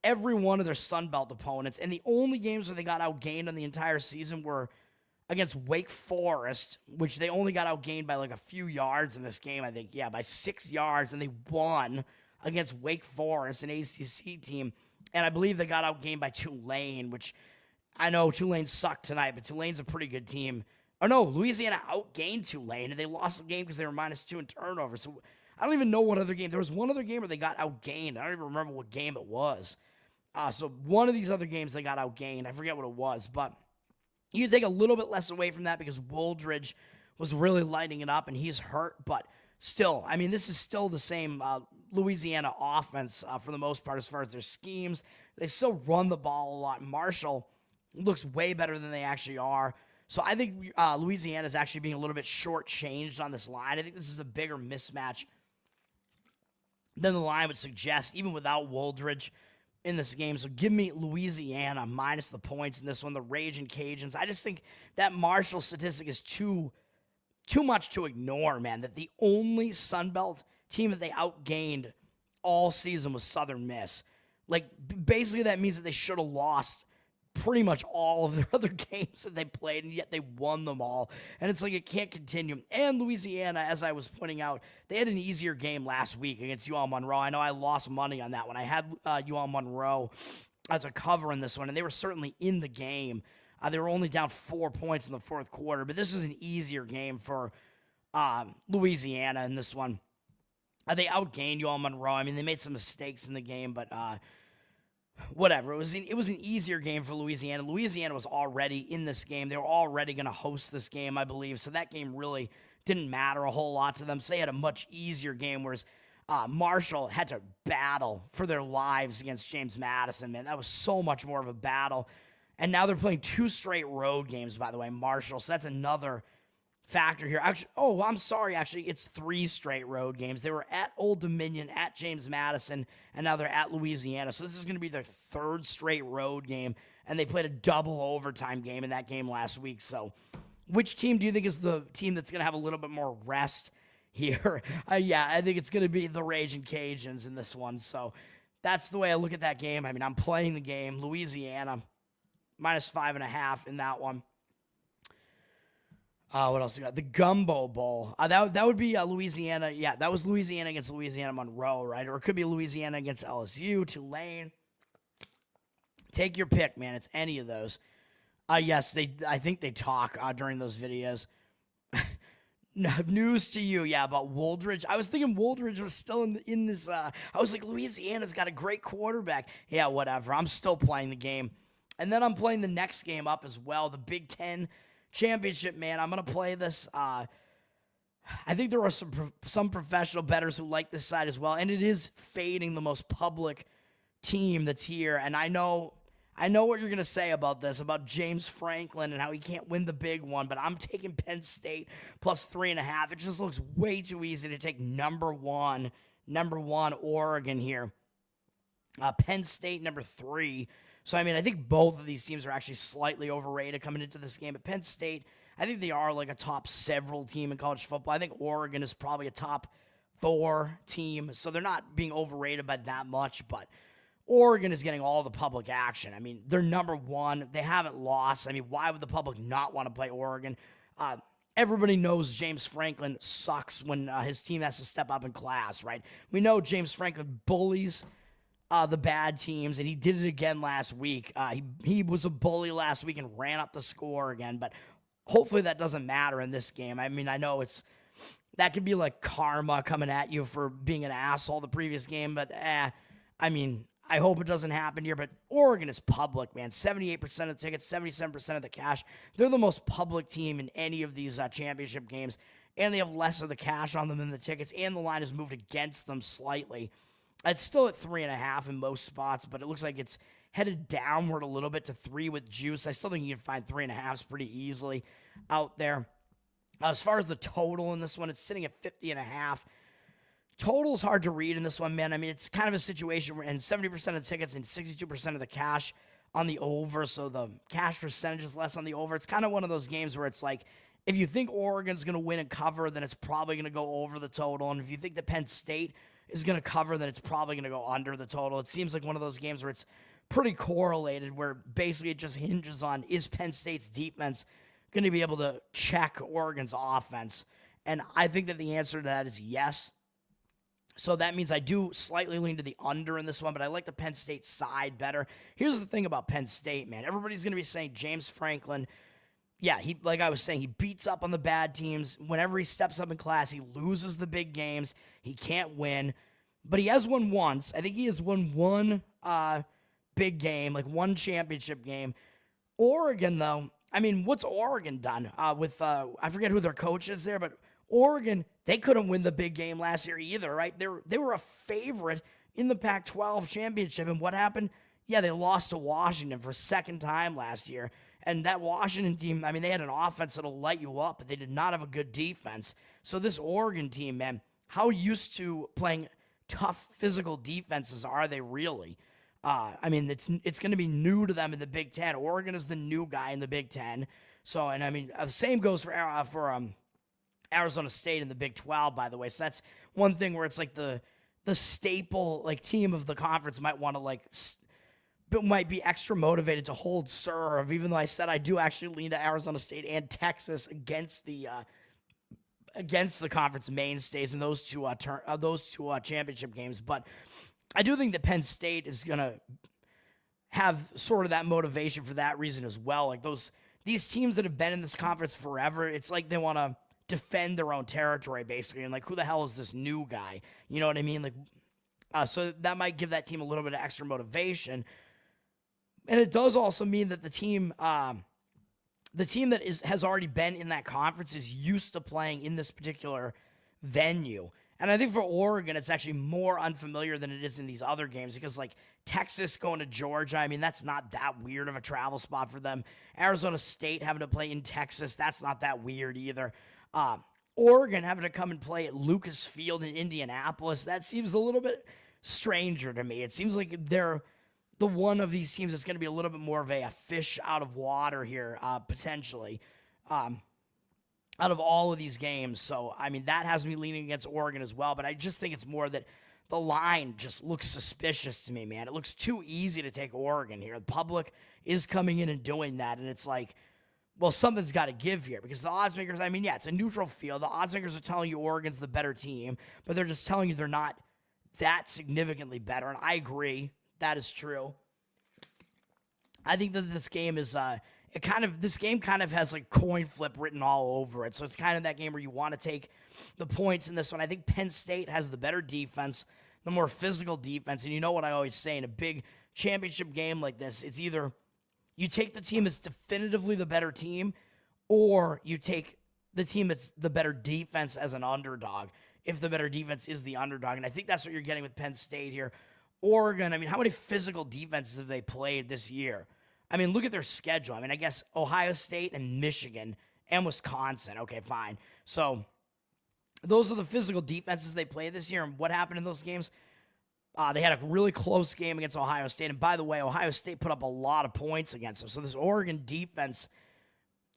every one of their Sun Belt opponents. And the only games where they got outgained on the entire season were against Wake Forest, which they only got outgained by like a few yards in this game, I think. Yeah, by 6 yards. And they won against Wake Forest, an ACC team. And I believe they got outgained by Tulane, which I know Tulane sucked tonight, but Tulane's a pretty good team. Oh, no, Louisiana outgained Tulane, and they lost the game because they were -2 in turnover. So I don't even know what other game. There was one other game where they got outgained. I don't even remember what game it was. So one of these other games they got outgained. I forget what it was, but you take a little bit less away from that because Wooldridge was really lighting it up, and he's hurt. But still, I mean, this is still the same Louisiana offense for the most part as far as their schemes. They still run the ball a lot. Marshall looks way better than they actually are. So I think Louisiana is actually being a little bit shortchanged on this line. I think this is a bigger mismatch than the line would suggest, even without Wooldridge in this game. So give me Louisiana minus the points in this one, the Raging Cajuns. I just think that Marshall statistic is too much to ignore, man, that the only Sun Belt team that they outgained all season was Southern Miss. Like, basically that means that they should have lost pretty much all of their other games that they played, and yet they won them all. And it's like it can't continue. And Louisiana, as I was pointing out, they had an easier game last week against UL Monroe. I know I lost money on that one. I had UL Monroe as a cover in this one, and they were certainly in the game. They were only down 4 points in the fourth quarter, but this was an easier game for Louisiana in this one. They outgained UL Monroe. I mean, they made some mistakes in the game, but whatever. It was an easier game for Louisiana. Louisiana was already in this game. They were already going to host this game, I believe. So that game really didn't matter a whole lot to them. So they had a much easier game, whereas Marshall had to battle for their lives against James Madison, man. That was so much more of a battle. And now they're playing 2 straight road games, by the way, Marshall. So that's another factor here. Actually, I'm sorry. Actually, it's 3 straight road games. They were at Old Dominion, at James Madison, and now they're at Louisiana. So this is going to be their 3rd straight road game, and they played a double overtime game in that game last week. So which team do you think is the team that's going to have a little bit more rest here? Yeah, I think it's going to be the Raging Cajuns in this one. So that's the way I look at that game. I mean, I'm playing the game. Louisiana, -5.5 in that one. What else we got? The Gumbo Bowl. That would be Louisiana. Yeah, that was Louisiana against Louisiana Monroe, right? Or it could be Louisiana against LSU, Tulane. Take your pick, man. It's any of those. Yes, I think they talk during those videos. News to you, yeah, about Wooldridge. I was thinking Wooldridge was still in this. I was like, Louisiana's got a great quarterback. Yeah, whatever. I'm still playing the game. And then I'm playing the next game up as well, the Big Ten Championship, man. I'm going to play this. I think there are some professional bettors who like this side as well, and it is fading the most public team that's here. And I know what you're going to say about this, about James Franklin and how he can't win the big one, but I'm taking Penn State +3.5. It just looks way too easy to take number one Oregon here. Penn State number 3. So, I mean, I think both of these teams are actually slightly overrated coming into this game. But Penn State, I think they are like a top several team in college football. I think Oregon is probably a top 4 team. So they're not being overrated by that much. But Oregon is getting all the public action. I mean, they're number 1. They haven't lost. I mean, why would the public not want to play Oregon? Everybody knows James Franklin sucks when his team has to step up in class, right? We know James Franklin bullies the bad teams, and he did it again last week. He was a bully last week and ran up the score again, but hopefully that doesn't matter in this game. I mean, I know that could be like karma coming at you for being an asshole the previous game, but I mean, I hope it doesn't happen here, but Oregon is public, man. 78% of the tickets, 77% of the cash. They're the most public team in any of these championship games, and they have less of the cash on them than the tickets, and the line has moved against them slightly. It's still at 3.5 in most spots, but it looks like it's headed downward a little bit to 3 with juice. I still think you can find 3.5s pretty easily out there. As far as the total in this one, it's sitting at 50.5. Total's hard to read in this one, man. I mean, it's kind of a situation where, and 70% of tickets and 62% of the cash on the over, so the cash percentage is less on the over. It's kind of one of those games where it's like, if you think Oregon's going to win and cover, then it's probably going to go over the total. And if you think that Penn State is going to cover, then it's probably going to go under the total. It seems like one of those games where it's pretty correlated, where basically it just hinges on, is Penn State's defense going to be able to check Oregon's offense? And I think that the answer to that is yes. So that means I do slightly lean to the under in this one, but I like the Penn State side better. Here's the thing about Penn State, man. Everybody's going to be saying James Franklin, yeah, he, like I was saying, he beats up on the bad teams. Whenever he steps up in class, he loses the big games. He can't win, but he has won once. I think he has won one big game, like one championship game. Oregon, though, I mean, what's Oregon done with, I forget who their coach is there, but Oregon, they couldn't win the big game last year either, right? They were a favorite in the Pac-12 championship, and what happened? Yeah, they lost to Washington for a second time last year, and that Washington team, I mean, they had an offense that'll light you up, but they did not have a good defense. So this Oregon team, man, how used to playing tough physical defenses are they really? I mean, it's going to be new to them in the Big Ten. Oregon is the new guy in the Big Ten. So, and I mean, the same goes for Arizona State in the Big 12, by the way. So that's one thing where it's like the staple like team of the conference might want to might be extra motivated to hold serve. Even though I said I do actually lean to Arizona State and Texas against the conference mainstays in those two championship games, but I do think that Penn State is going to have sort of that motivation for that reason as well. Like these teams that have been in this conference forever, it's like they want to defend their own territory, basically. And like, who the hell is this new guy? You know what I mean? Like, so that might give that team a little bit of extra motivation. And it does also mean that the team that has already been in that conference is used to playing in this particular venue. And I think for Oregon, it's actually more unfamiliar than it is in these other games because, like, Texas going to Georgia, I mean, that's not that weird of a travel spot for them. Arizona State having to play in Texas, that's not that weird either. Oregon having to come and play at Lucas Field in Indianapolis, that seems a little bit stranger to me. It seems like they're the one of these teams that's going to be a little bit more of a fish out of water here, potentially. Out of all of these games. So, I mean, that has me leaning against Oregon as well, but I just think it's more that the line just looks suspicious to me, man. It looks too easy to take Oregon here. The public is coming in and doing that, and it's like, well, something's got to give here because the odds makers, I mean, yeah, it's a neutral field. The odds makers are telling you Oregon's the better team, but they're just telling you they're not that significantly better, and I agree. That is true. I think that this game is, this game kind of has like coin flip written all over it. So it's kind of that game where you want to take the points in this one. I think Penn State has the better defense, the more physical defense. And you know what I always say in a big championship game like this, it's either you take the team that's definitively the better team or you take the team that's the better defense as an underdog if the better defense is the underdog. And I think that's what you're getting with Penn State here. Oregon, I mean, how many physical defenses have they played this year? I mean, look at their schedule. I mean, I guess Ohio State and Michigan and Wisconsin. Okay, fine. So those are the physical defenses they played this year. And what happened in those games? They had a really close game against Ohio State. And by the way, Ohio State put up a lot of points against them. So this Oregon defense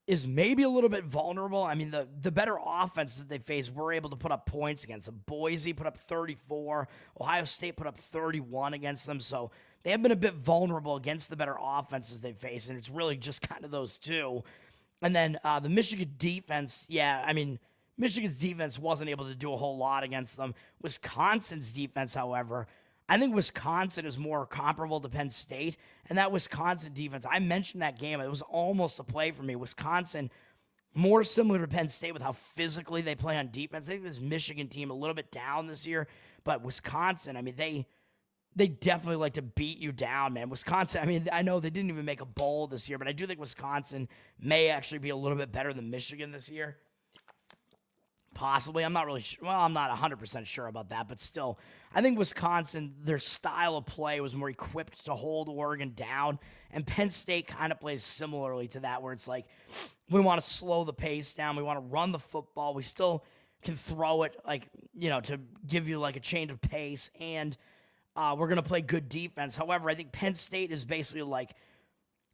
is maybe a little bit vulnerable. I mean, the better offenses that they faced were able to put up points against them. Boise put up 34. Ohio State put up 31 against them. So they have been a bit vulnerable against the better offenses they face, and it's really just kind of those two. And then the Michigan defense, yeah, I mean, Michigan's defense wasn't able to do a whole lot against them. Wisconsin's defense, however, I think Wisconsin is more comparable to Penn State, and that Wisconsin defense, I mentioned that game. It was almost a play for me. Wisconsin, more similar to Penn State with how physically they play on defense. I think this Michigan team a little bit down this year, but Wisconsin, I mean, they definitely like to beat you down, man. Wisconsin, I mean, I know they didn't even make a bowl this year, but I do think Wisconsin may actually be a little bit better than Michigan this year. Possibly. I'm not really sure. Well, I'm not 100% sure about that, but still, I think Wisconsin, their style of play was more equipped to hold Oregon down, and Penn State kind of plays similarly to that, where it's like, we want to slow the pace down, we want to run the football, we still can throw it, like, to give you like a change of pace, and we're going to play good defense. However, I think Penn State is basically like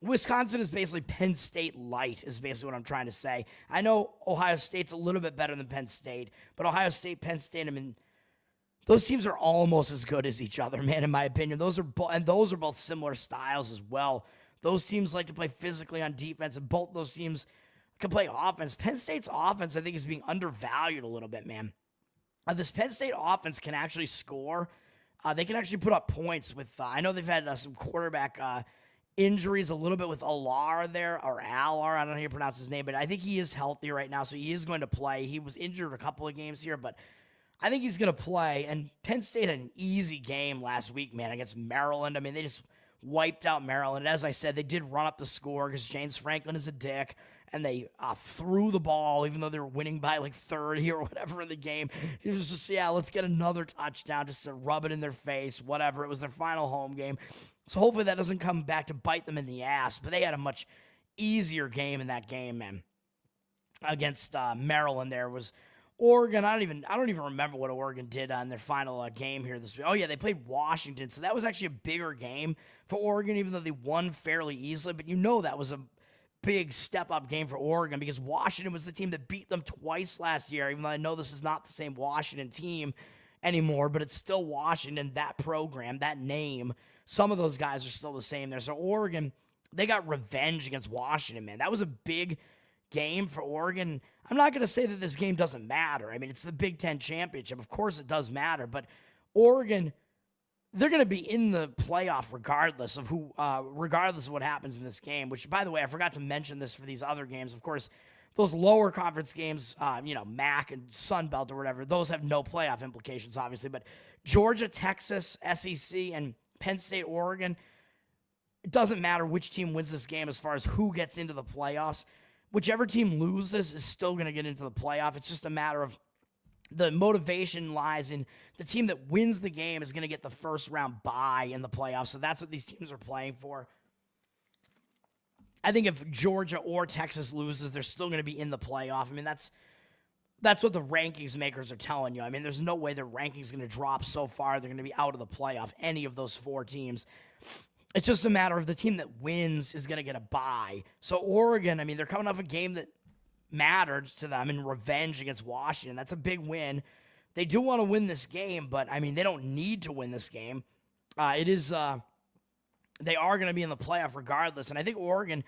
Wisconsin is basically Penn State light, is basically what I'm trying to say. I know Ohio State's a little bit better than Penn State, but Ohio State, Penn State, I mean, those teams are almost as good as each other, man, in my opinion. Those are both similar styles as well. Those teams like to play physically on defense, and both those teams can play offense. Penn State's offense, I think, is being undervalued a little bit, man. This Penn State offense can actually score. They can actually put up points with, I know they've had some quarterback injuries a little bit with Alar there, or Alar, I don't know how you pronounce his name, but I think he is healthy right now, so he is going to play. He was injured a couple of games here, but I think he's going to play. And Penn State had an easy game last week, man, against Maryland. I mean, they just wiped out Maryland. As I said, they did run up the score because James Franklin is a dick, and they threw the ball, even though they were winning by like 30 or whatever in the game. It was just, yeah, let's get another touchdown just to rub it in their face, whatever. It was their final home game. So hopefully that doesn't come back to bite them in the ass. But they had a much easier game in that game, man. Against Maryland, there was Oregon. I don't even remember what Oregon did on their final game here this week. Oh yeah, they played Washington, so that was actually a bigger game for Oregon, even though they won fairly easily. But that was a big step-up game for Oregon because Washington was the team that beat them twice last year, even though I know this is not the same Washington team anymore, but it's still Washington, that program, that name. Some of those guys are still the same there. So Oregon, they got revenge against Washington, man. That was a big game for Oregon. I'm not going to say that this game doesn't matter. I mean, it's the Big Ten championship. Of course it does matter, but Oregon, they're going to be in the playoff regardless of what happens in this game, which, by the way, I forgot to mention this for these other games. Of course, those lower conference games, MAC and Sun Belt or whatever, those have no playoff implications, obviously, but Georgia, Texas, SEC, and Penn State, Oregon, it doesn't matter which team wins this game as far as who gets into the playoffs. Whichever team loses is still going to get into the playoff. It's just a matter of the motivation lies in the team that wins the game is going to get the first round bye in the playoffs. So that's what these teams are playing for. I think if Georgia or Texas loses, they're still going to be in the playoff. I mean, that's what the rankings makers are telling you. I mean, there's no way their rankings is going to drop so far they're going to be out of the playoff, any of those four teams. It's just a matter of the team that wins is going to get a bye. So Oregon, I mean, they're coming off a game that mattered to them in revenge against Washington. That's a big win. They do want to win this game, but, I mean, they don't need to win this game. They are going to be in the playoff regardless. And I think Oregon,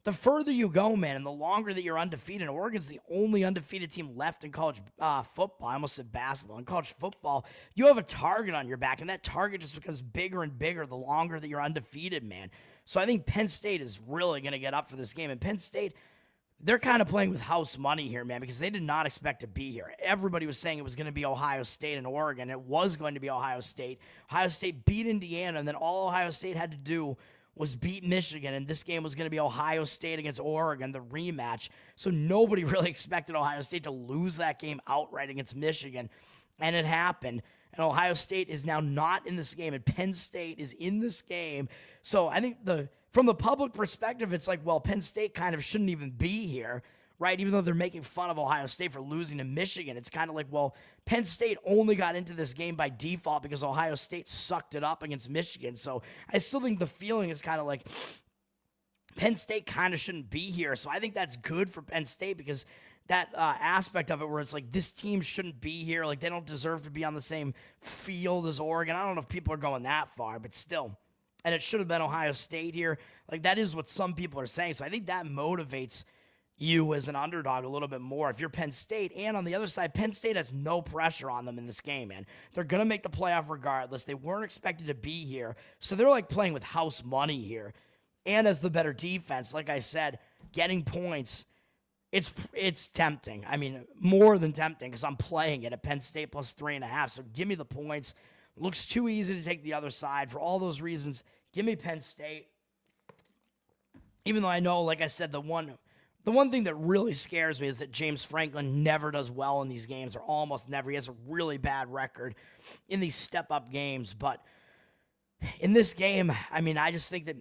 the further you go, man, and the longer that you're undefeated, Oregon's the only undefeated team left in college football. I almost said basketball. In college football, you have a target on your back, and that target just becomes bigger and bigger the longer that you're undefeated, man. So I think Penn State is really going to get up for this game. And Penn State, they're kind of playing with house money here, man, because they did not expect to be here. Everybody was saying it was going to be Ohio State and Oregon. It was going to be Ohio State. Ohio State beat Indiana, and then all Ohio State had to do was beat Michigan, and this game was going to be Ohio State against Oregon, the rematch. So nobody really expected Ohio State to lose that game outright against Michigan, and it happened. And Ohio State is now not in this game, and Penn State is in this game. So I think from the public perspective, it's like, well, Penn State kind of shouldn't even be here, right? Even though they're making fun of Ohio State for losing to Michigan, it's kind of like, well, Penn State only got into this game by default because Ohio State sucked it up against Michigan. So I still think the feeling is kind of like Penn State kind of shouldn't be here. So I think that's good for Penn State because that aspect of it where it's like this team shouldn't be here. Like they don't deserve to be on the same field as Oregon. I don't know if people are going that far, but still. And it should have been Ohio State here. Like that is what some people are saying. So I think that motivates you as an underdog a little bit more if you're Penn State. And on the other side, Penn State has no pressure on them in this game, man. They're going to make the playoff regardless. They weren't expected to be here. So they're like playing with house money here. And as the better defense, like I said, getting points, it's tempting. I mean, more than tempting because I'm playing it at Penn State plus 3.5. So give me the points. Looks too easy to take the other side. For all those reasons, give me Penn State. Even though I know, like I said, the one thing that really scares me is that James Franklin never does well in these games, or almost never. He has a really bad record in these step-up games. But in this game, I mean, I just think that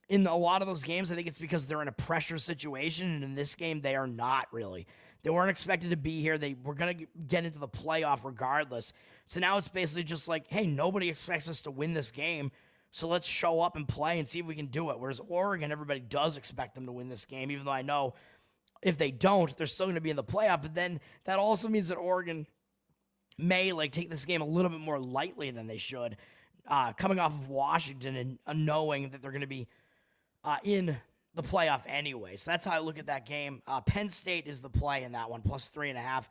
in a lot of those games, I think it's because they're in a pressure situation, and in this game, they are not really. They weren't expected to be here. They were going to get into the playoff regardless. So now it's basically just like, hey, nobody expects us to win this game, so let's show up and play and see if we can do it. Whereas Oregon, everybody does expect them to win this game, even though I know if they don't, they're still going to be in the playoff. But then that also means that Oregon may take this game a little bit more lightly than they should, coming off of Washington and knowing that they're going to be in the playoff anyway. So that's how I look at that game. Penn State is the play in that one, plus 3.5.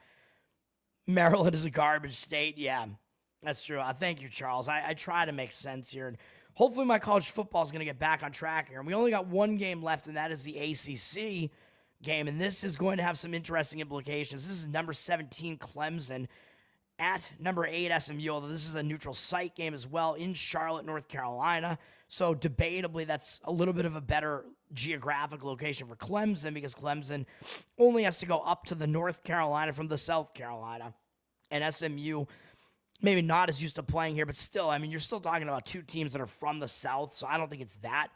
Maryland is a garbage state. Yeah, that's true. Thank you, Charles. I try to make sense here. And hopefully my college football is going to get back on track here. And we only got one game left, and that is the ACC game. And this is going to have some interesting implications. This is number 17 Clemson at number 8 SMU, although this is a neutral site game as well in Charlotte, North Carolina. So debatably, that's a little bit of a better geographic location for Clemson because Clemson only has to go up to the North Carolina from the South Carolina. And SMU, maybe not as used to playing here, but still, I mean, you're still talking about two teams that are from the South, so I don't think it's that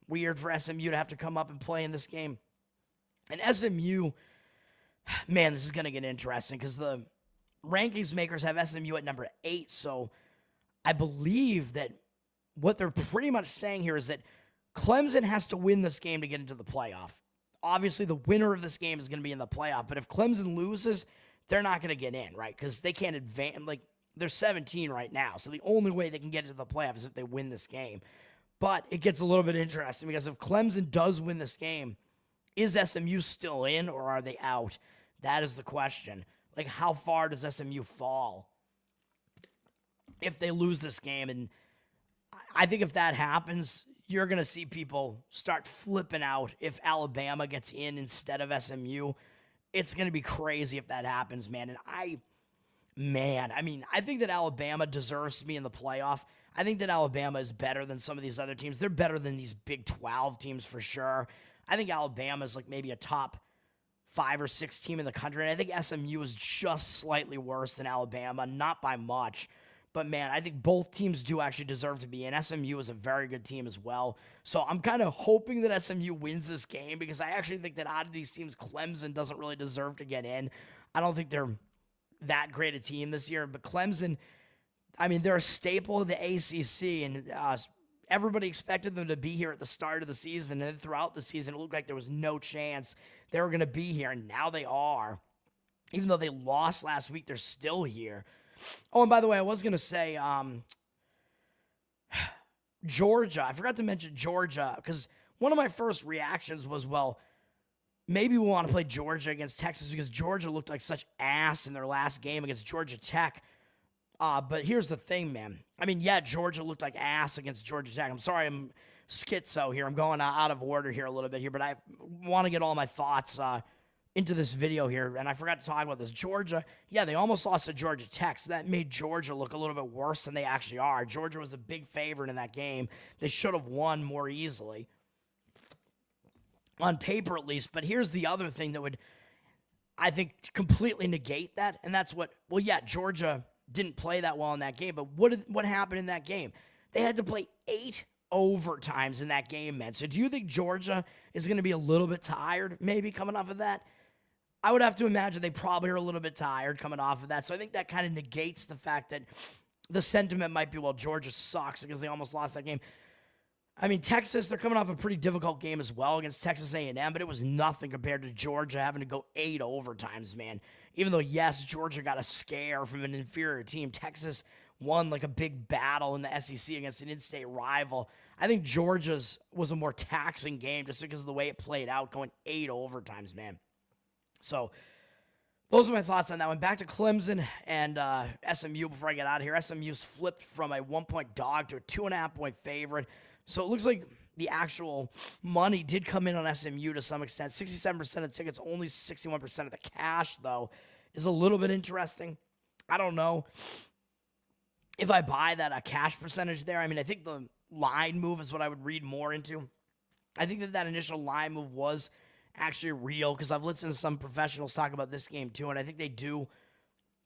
weird for SMU to have to come up and play in this game. And SMU, man, this is going to get interesting because the rankings makers have SMU at number 8, so I believe that what they're pretty much saying here is that Clemson has to win this game to get into the playoff. Obviously, the winner of this game is going to be in the playoff, but if Clemson loses, they're not going to get in, right? Because they can't advance. They're 17 right now, so the only way they can get into the playoff is if they win this game. But it gets a little bit interesting because if Clemson does win this game, is SMU still in or are they out? That is the question. How far does SMU fall if they lose this game? And I think if that happens, you're going to see people start flipping out if Alabama gets in instead of SMU. It's going to be crazy if that happens, man. And I think that Alabama deserves to be in the playoff. I think that Alabama is better than some of these other teams. They're better than these Big 12 teams for sure. I think Alabama is maybe a top 5 or 6 team in the country. And I think SMU is just slightly worse than Alabama, not by much. But, man, I think both teams do actually deserve to be in. SMU is a very good team as well. So I'm kind of hoping that SMU wins this game because I actually think that out of these teams, Clemson doesn't really deserve to get in. I don't think they're that great a team this year. But Clemson, I mean, they're a staple of the ACC, and everybody expected them to be here at the start of the season. And then throughout the season, it looked like there was no chance they were going to be here, and now they are. Even though they lost last week, they're still here. Oh, and by the way, I was going to say Georgia. I forgot to mention Georgia because one of my first reactions was, well, maybe we want to play Georgia against Texas because Georgia looked like such ass in their last game against Georgia Tech. But here's the thing, man. I mean, yeah, Georgia looked like ass against Georgia Tech. I'm sorry I'm schizo here. I'm going out of order here a little bit here, but I want to get all my thoughts into this video here, and I forgot to talk about this. Georgia, yeah, they almost lost to Georgia Tech, so that made Georgia look a little bit worse than they actually are. Georgia was a big favorite in that game. They should have won more easily, on paper at least. But here's the other thing that would, I think, completely negate that, and that's what, well, yeah, Georgia didn't play that well in that game, but what happened in that game? They had to play 8 overtimes in that game, man. So do you think Georgia is going to be a little bit tired maybe coming off of that? I would have to imagine they probably are a little bit tired coming off of that. So I think that kind of negates the fact that the sentiment might be, well, Georgia sucks because they almost lost that game. I mean, Texas, they're coming off a pretty difficult game as well against Texas A&M, but it was nothing compared to Georgia having to go 8 overtimes, man. Even though, yes, Georgia got a scare from an inferior team, Texas won a big battle in the SEC against an in-state rival. I think Georgia's was a more taxing game just because of the way it played out, going 8 overtimes, man. So those are my thoughts on that one. Back to Clemson and SMU before I get out of here. SMU's flipped from a 1-point dog to a 2.5-point favorite. So it looks like the actual money did come in on SMU to some extent. 67% of tickets, only 61% of the cash, though, is a little bit interesting. I don't know if I buy that a cash percentage there. I mean, I think the line move is what I would read more into. I think that initial line move was actually real because I've listened to some professionals talk about this game too, and I think they do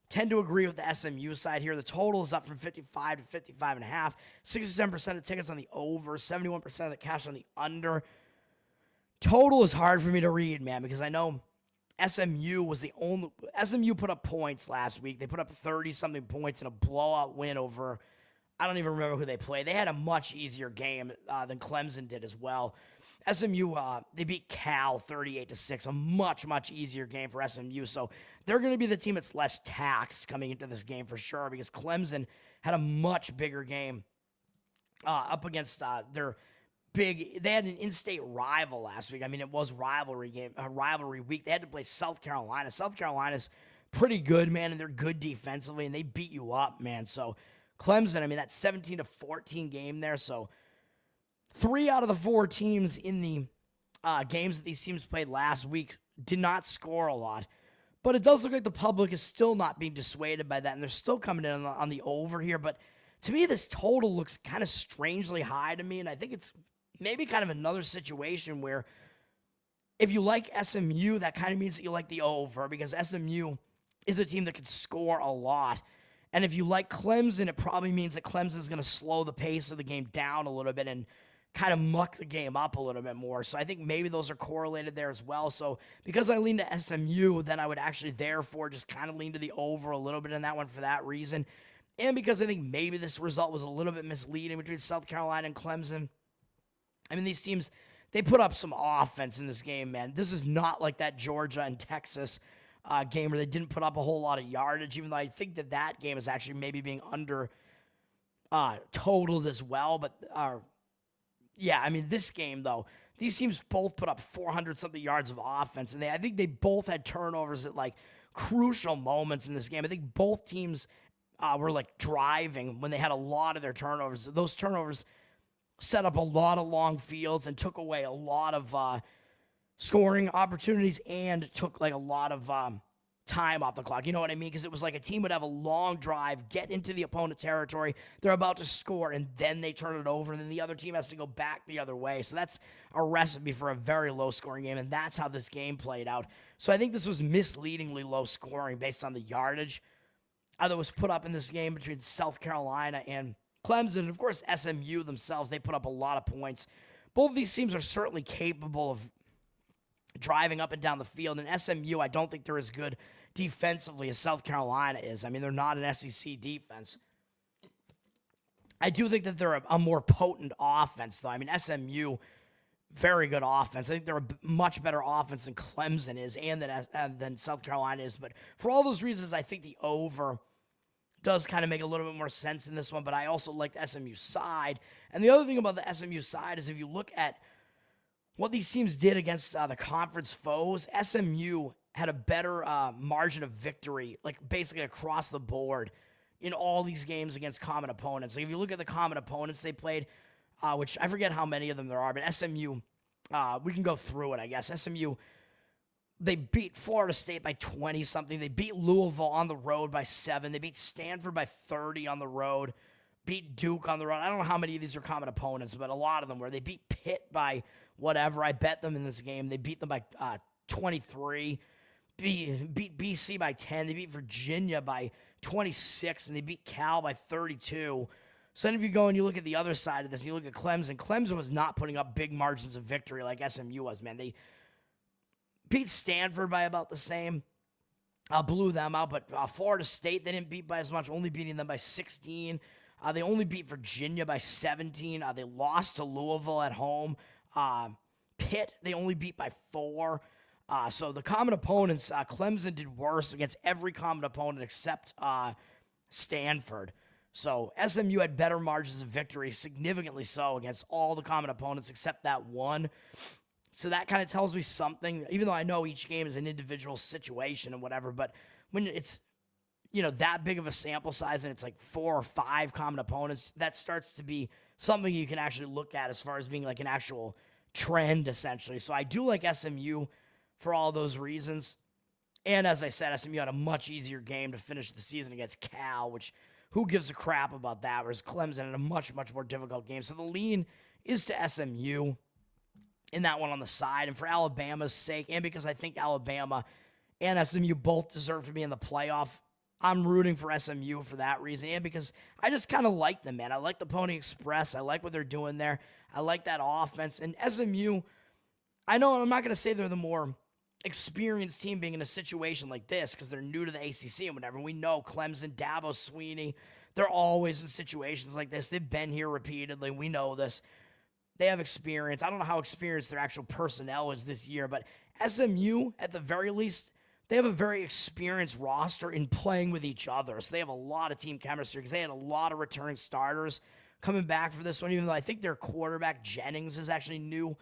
tend to agree with the SMU side here. The total is up from 55 to 55.5. 67% of tickets on the over, 71% of the cash on the under. Total is hard for me to read, man, because I know SMU put up points last week. They put up 30-something points in a blowout win over, I don't even remember who they played. They had a much easier game than Clemson did as well. SMU, they beat Cal 38-6, a much, much easier game for SMU. So they're going to be the team that's less taxed coming into this game for sure, because Clemson had a much bigger game up against their big. They had an in-state rival last week. I mean, it was rivalry week. They had to play South Carolina. South Carolina's pretty good, man, and they're good defensively, and they beat you up, man. So Clemson, I mean, that 17-14 game there. So 3 out of the 4 teams in the games that these teams played last week did not score a lot. But it does look like the public is still not being dissuaded by that, and they're still coming in on the over here. But to me, this total looks kind of strangely high to me, and I think it's maybe kind of another situation where if you like SMU, that kind of means that you like the over, because SMU is a team that could score a lot. And if you like Clemson, it probably means that Clemson is going to slow the pace of the game down a little bit and kind of muck the game up a little bit more. So I think maybe those are correlated there as well. So because I lean to SMU, then I would actually therefore just kind of lean to the over a little bit in that one for that reason. And because I think maybe this result was a little bit misleading between South Carolina and Clemson. I mean, these teams, they put up some offense in this game, man. This is not like that Georgia and Texas game where they didn't put up a whole lot of yardage, even though I think that game is actually maybe being under totaled as well. But yeah, I mean, this game, though, these teams both put up 400-something yards of offense, and I think they both had turnovers at, like, crucial moments in this game. I think both teams were, like, driving when they had a lot of their turnovers. Those turnovers set up a lot of long fields and took away a lot of scoring opportunities and took, like, a lot of time off the clock. You know what I mean? Because it was like a team would have a long drive, get into the opponent territory, they're about to score, and then they turn it over, and then the other team has to go back the other way. So that's a recipe for a very low-scoring game, and that's how this game played out. So I think this was misleadingly low scoring based on the yardage that was put up in this game between South Carolina and Clemson. And, of course, SMU themselves, they put up a lot of points. Both of these teams are certainly capable of driving up and down the field, and SMU, I don't think they're as good defensively as South Carolina is. I mean, they're not an SEC defense. I do think that they're a more potent offense, though. I mean, SMU, very good offense. I think they're a much better offense than Clemson is and than South Carolina is. But for all those reasons, I think the over does kind of make a little bit more sense in this one, but I also like the SMU side. And the other thing about the SMU side is if you look at what these teams did against the conference foes, SMU had a better margin of victory, like basically across the board in all these games against common opponents. Like if you look at the common opponents they played, which I forget how many of them there are, but SMU, we can go through it, I guess. SMU, they beat Florida State by 20-something. They beat Louisville on the road by 7. They beat Stanford by 30 on the road. Beat Duke on the road. I don't know how many of these are common opponents, but a lot of them were. They beat Pitt by whatever. I bet them in this game. They beat them by 23. Beat BC by 10. They beat Virginia by 26, and they beat Cal by 32. So then if you go and you look at the other side of this, and you look at Clemson, Clemson was not putting up big margins of victory like SMU was, man. They beat Stanford by about the same. Blew them out, but Florida State, they didn't beat by as much, only beating them by 16. They only beat Virginia by 17. They lost to Louisville at home. Pitt, they only beat by 4. So the common opponents, Clemson did worse against every common opponent except Stanford. So SMU had better margins of victory, significantly so, against all the common opponents except that one. So that kind of tells me something, even though I know each game is an individual situation and whatever, but when it's, you know, that big of a sample size and it's like 4 or 5 common opponents, that starts to be something you can actually look at as far as being like an actual trend, essentially. So I do like SMU for all those reasons. And as I said, SMU had a much easier game to finish the season against Cal, which who gives a crap about that, whereas Clemson had a much, much more difficult game. So the lean is to SMU in that one on the side. And for Alabama's sake, and because I think Alabama and SMU both deserve to be in the playoff I'm rooting for SMU for that reason, and because I just kind of like them, man. I like the Pony Express. I like what they're doing there. I like that offense. And SMU, I know I'm not going to say they're the more experienced team being in a situation like this because they're new to the ACC and whatever. We know Clemson, Dabo Sweeney, they're always in situations like this. They've been here repeatedly. We know this. They have experience. I don't know how experienced their actual personnel is this year, but SMU, at the very least, they have a very experienced roster in playing with each other. So they have a lot of team chemistry because they had a lot of returning starters coming back for this one, even though I think their quarterback, Jennings, is actually new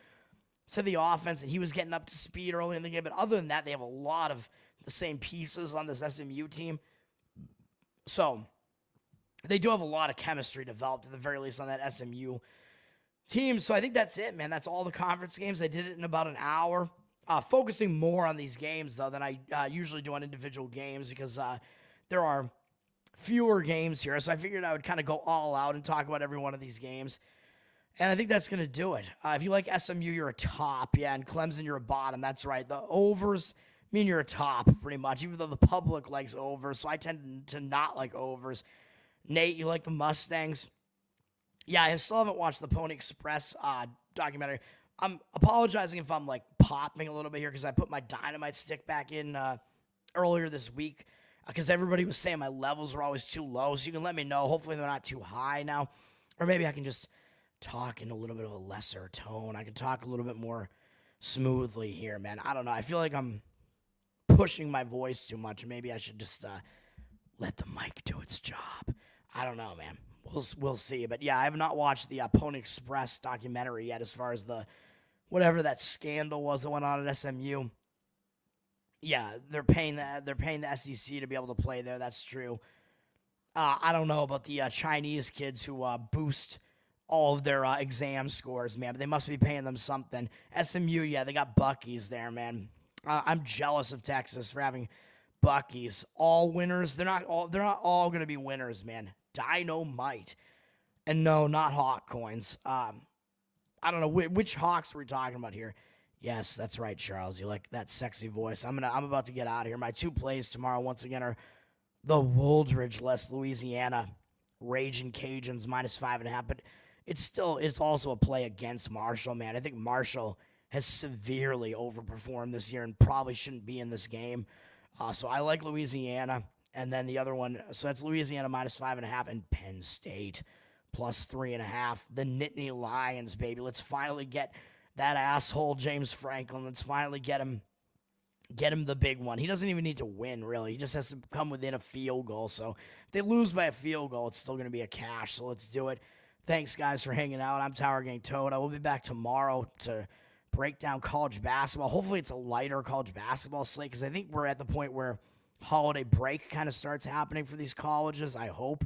to the offense, and he was getting up to speed early in the game. But other than that, they have a lot of the same pieces on this SMU team. So they do have a lot of chemistry developed, at the very least, on that SMU team. So I think that's it, man. That's all the conference games. I did it in about an hour. Focusing more on these games, though, than I usually do on individual games because there are fewer games here. So I figured I would kind of go all out and talk about every one of these games. And I think that's going to do it. If you like SMU, you're a top. Yeah, and Clemson, you're a bottom. That's right. The overs mean you're a top, pretty much, even though the public likes overs. So I tend to not like overs. Nate, you like the Mustangs? Yeah, I still haven't watched the Pony Express documentary. I'm apologizing if I'm, like, popping a little bit here because I put my dynamite stick back in earlier this week because everybody was saying my levels were always too low. So you can let me know. Hopefully they're not too high now. Or maybe I can just talk in a little bit of a lesser tone. I can talk a little bit more smoothly here, man. I don't know. I feel like I'm pushing my voice too much. Maybe I should just let the mic do its job. I don't know, man. We'll see. But, yeah, I have not watched the Pony Express documentary yet as far as the whatever that scandal was that went on at SMU. Yeah, they're paying the SEC to be able to play there. That's true. I don't know about the Chinese kids who boost all of their exam scores, man, but they must be paying them something. SMU, yeah, they got Bucky's there, man. I'm jealous of Texas for having Bucky's. All winners. They're not all going to be winners, man. Dynamite. And no, not Hawk coins. I don't know which Hawks we're talking about here. Yes, that's right, Charles. You like that sexy voice. I'm about to get out of here. My two plays tomorrow once again are the Wooldridge-less Louisiana Raging Cajuns -5.5. But it's also a play against Marshall, man. I think Marshall has severely overperformed this year and probably shouldn't be in this game. So I like Louisiana. And then the other one, so that's Louisiana -5.5 and Penn State +3.5. The Nittany Lions, baby. Let's finally get that asshole James Franklin. Let's finally get him the big one. He doesn't even need to win, really. He just has to come within a field goal. So if they lose by a field goal, it's still going to be a cash. So let's do it. Thanks, guys, for hanging out. I'm Tower Gang Toad. I will be back tomorrow to break down college basketball. Hopefully it's a lighter college basketball slate because I think we're at the point where holiday break kind of starts happening for these colleges, I hope.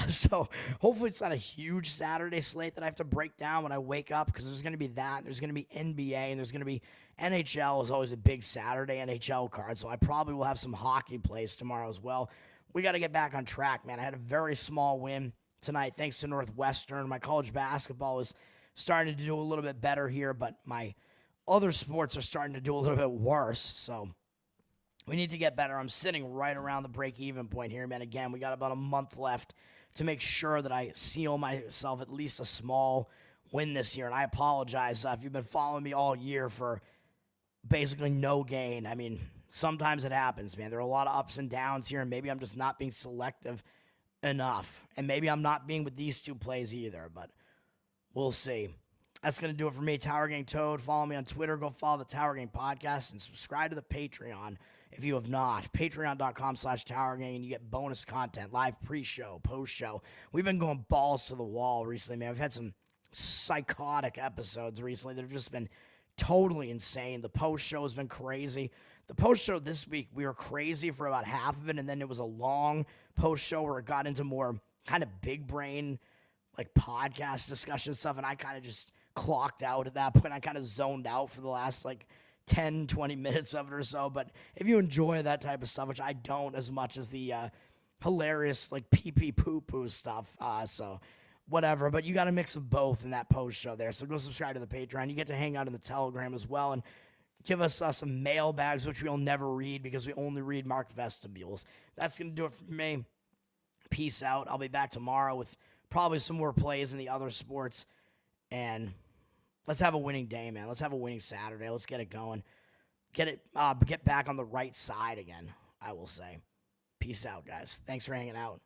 So hopefully it's not a huge Saturday slate that I have to break down when I wake up because there's going to be that. There's going to be NBA, and there's going to be NHL is always a big Saturday NHL card. So I probably will have some hockey plays tomorrow as well. We got to get back on track, man. I had a very small win tonight thanks to Northwestern. My college basketball is starting to do a little bit better here, but my other sports are starting to do a little bit worse. So we need to get better. I'm sitting right around the break-even point here, man. Again, we got about a month left to make sure that I seal myself at least a small win this year. And I apologize if you've been following me all year for basically no gain. I mean, sometimes it happens, man. There are a lot of ups and downs here, and maybe I'm just not being selective enough. And maybe I'm not being with these two plays either, but we'll see. That's going to do it for me, Tower Gang Toad. Follow me on Twitter. Go follow the Tower Gang Podcast and subscribe to the Patreon if you have not. Patreon.com/TowerGang, and you get bonus content, live pre-show, post-show. We've been going balls to the wall recently, man. We've had some psychotic episodes recently that have just been totally insane. The post-show has been crazy. The post-show this week, we were crazy for about half of it, and then it was a long post-show where it got into more kind of big brain, like podcast discussion stuff, and I kind of just clocked out at that point. I kind of zoned out for the last, 10, 20 minutes of it or so. But if you enjoy that type of stuff, which I don't as much as the hilarious, pee-pee poo-poo stuff, so whatever. But you got a mix of both in that post show there. So go subscribe to the Patreon. You get to hang out in the Telegram as well. And Give us some mailbags, which we'll never read because we only read Mark Vestibules. That's going to do it for me. Peace out. I'll be back tomorrow with probably some more plays in the other sports. And let's have a winning day, man. Let's have a winning Saturday. Let's get it going. Get back on the right side again, I will say. Peace out, guys. Thanks for hanging out.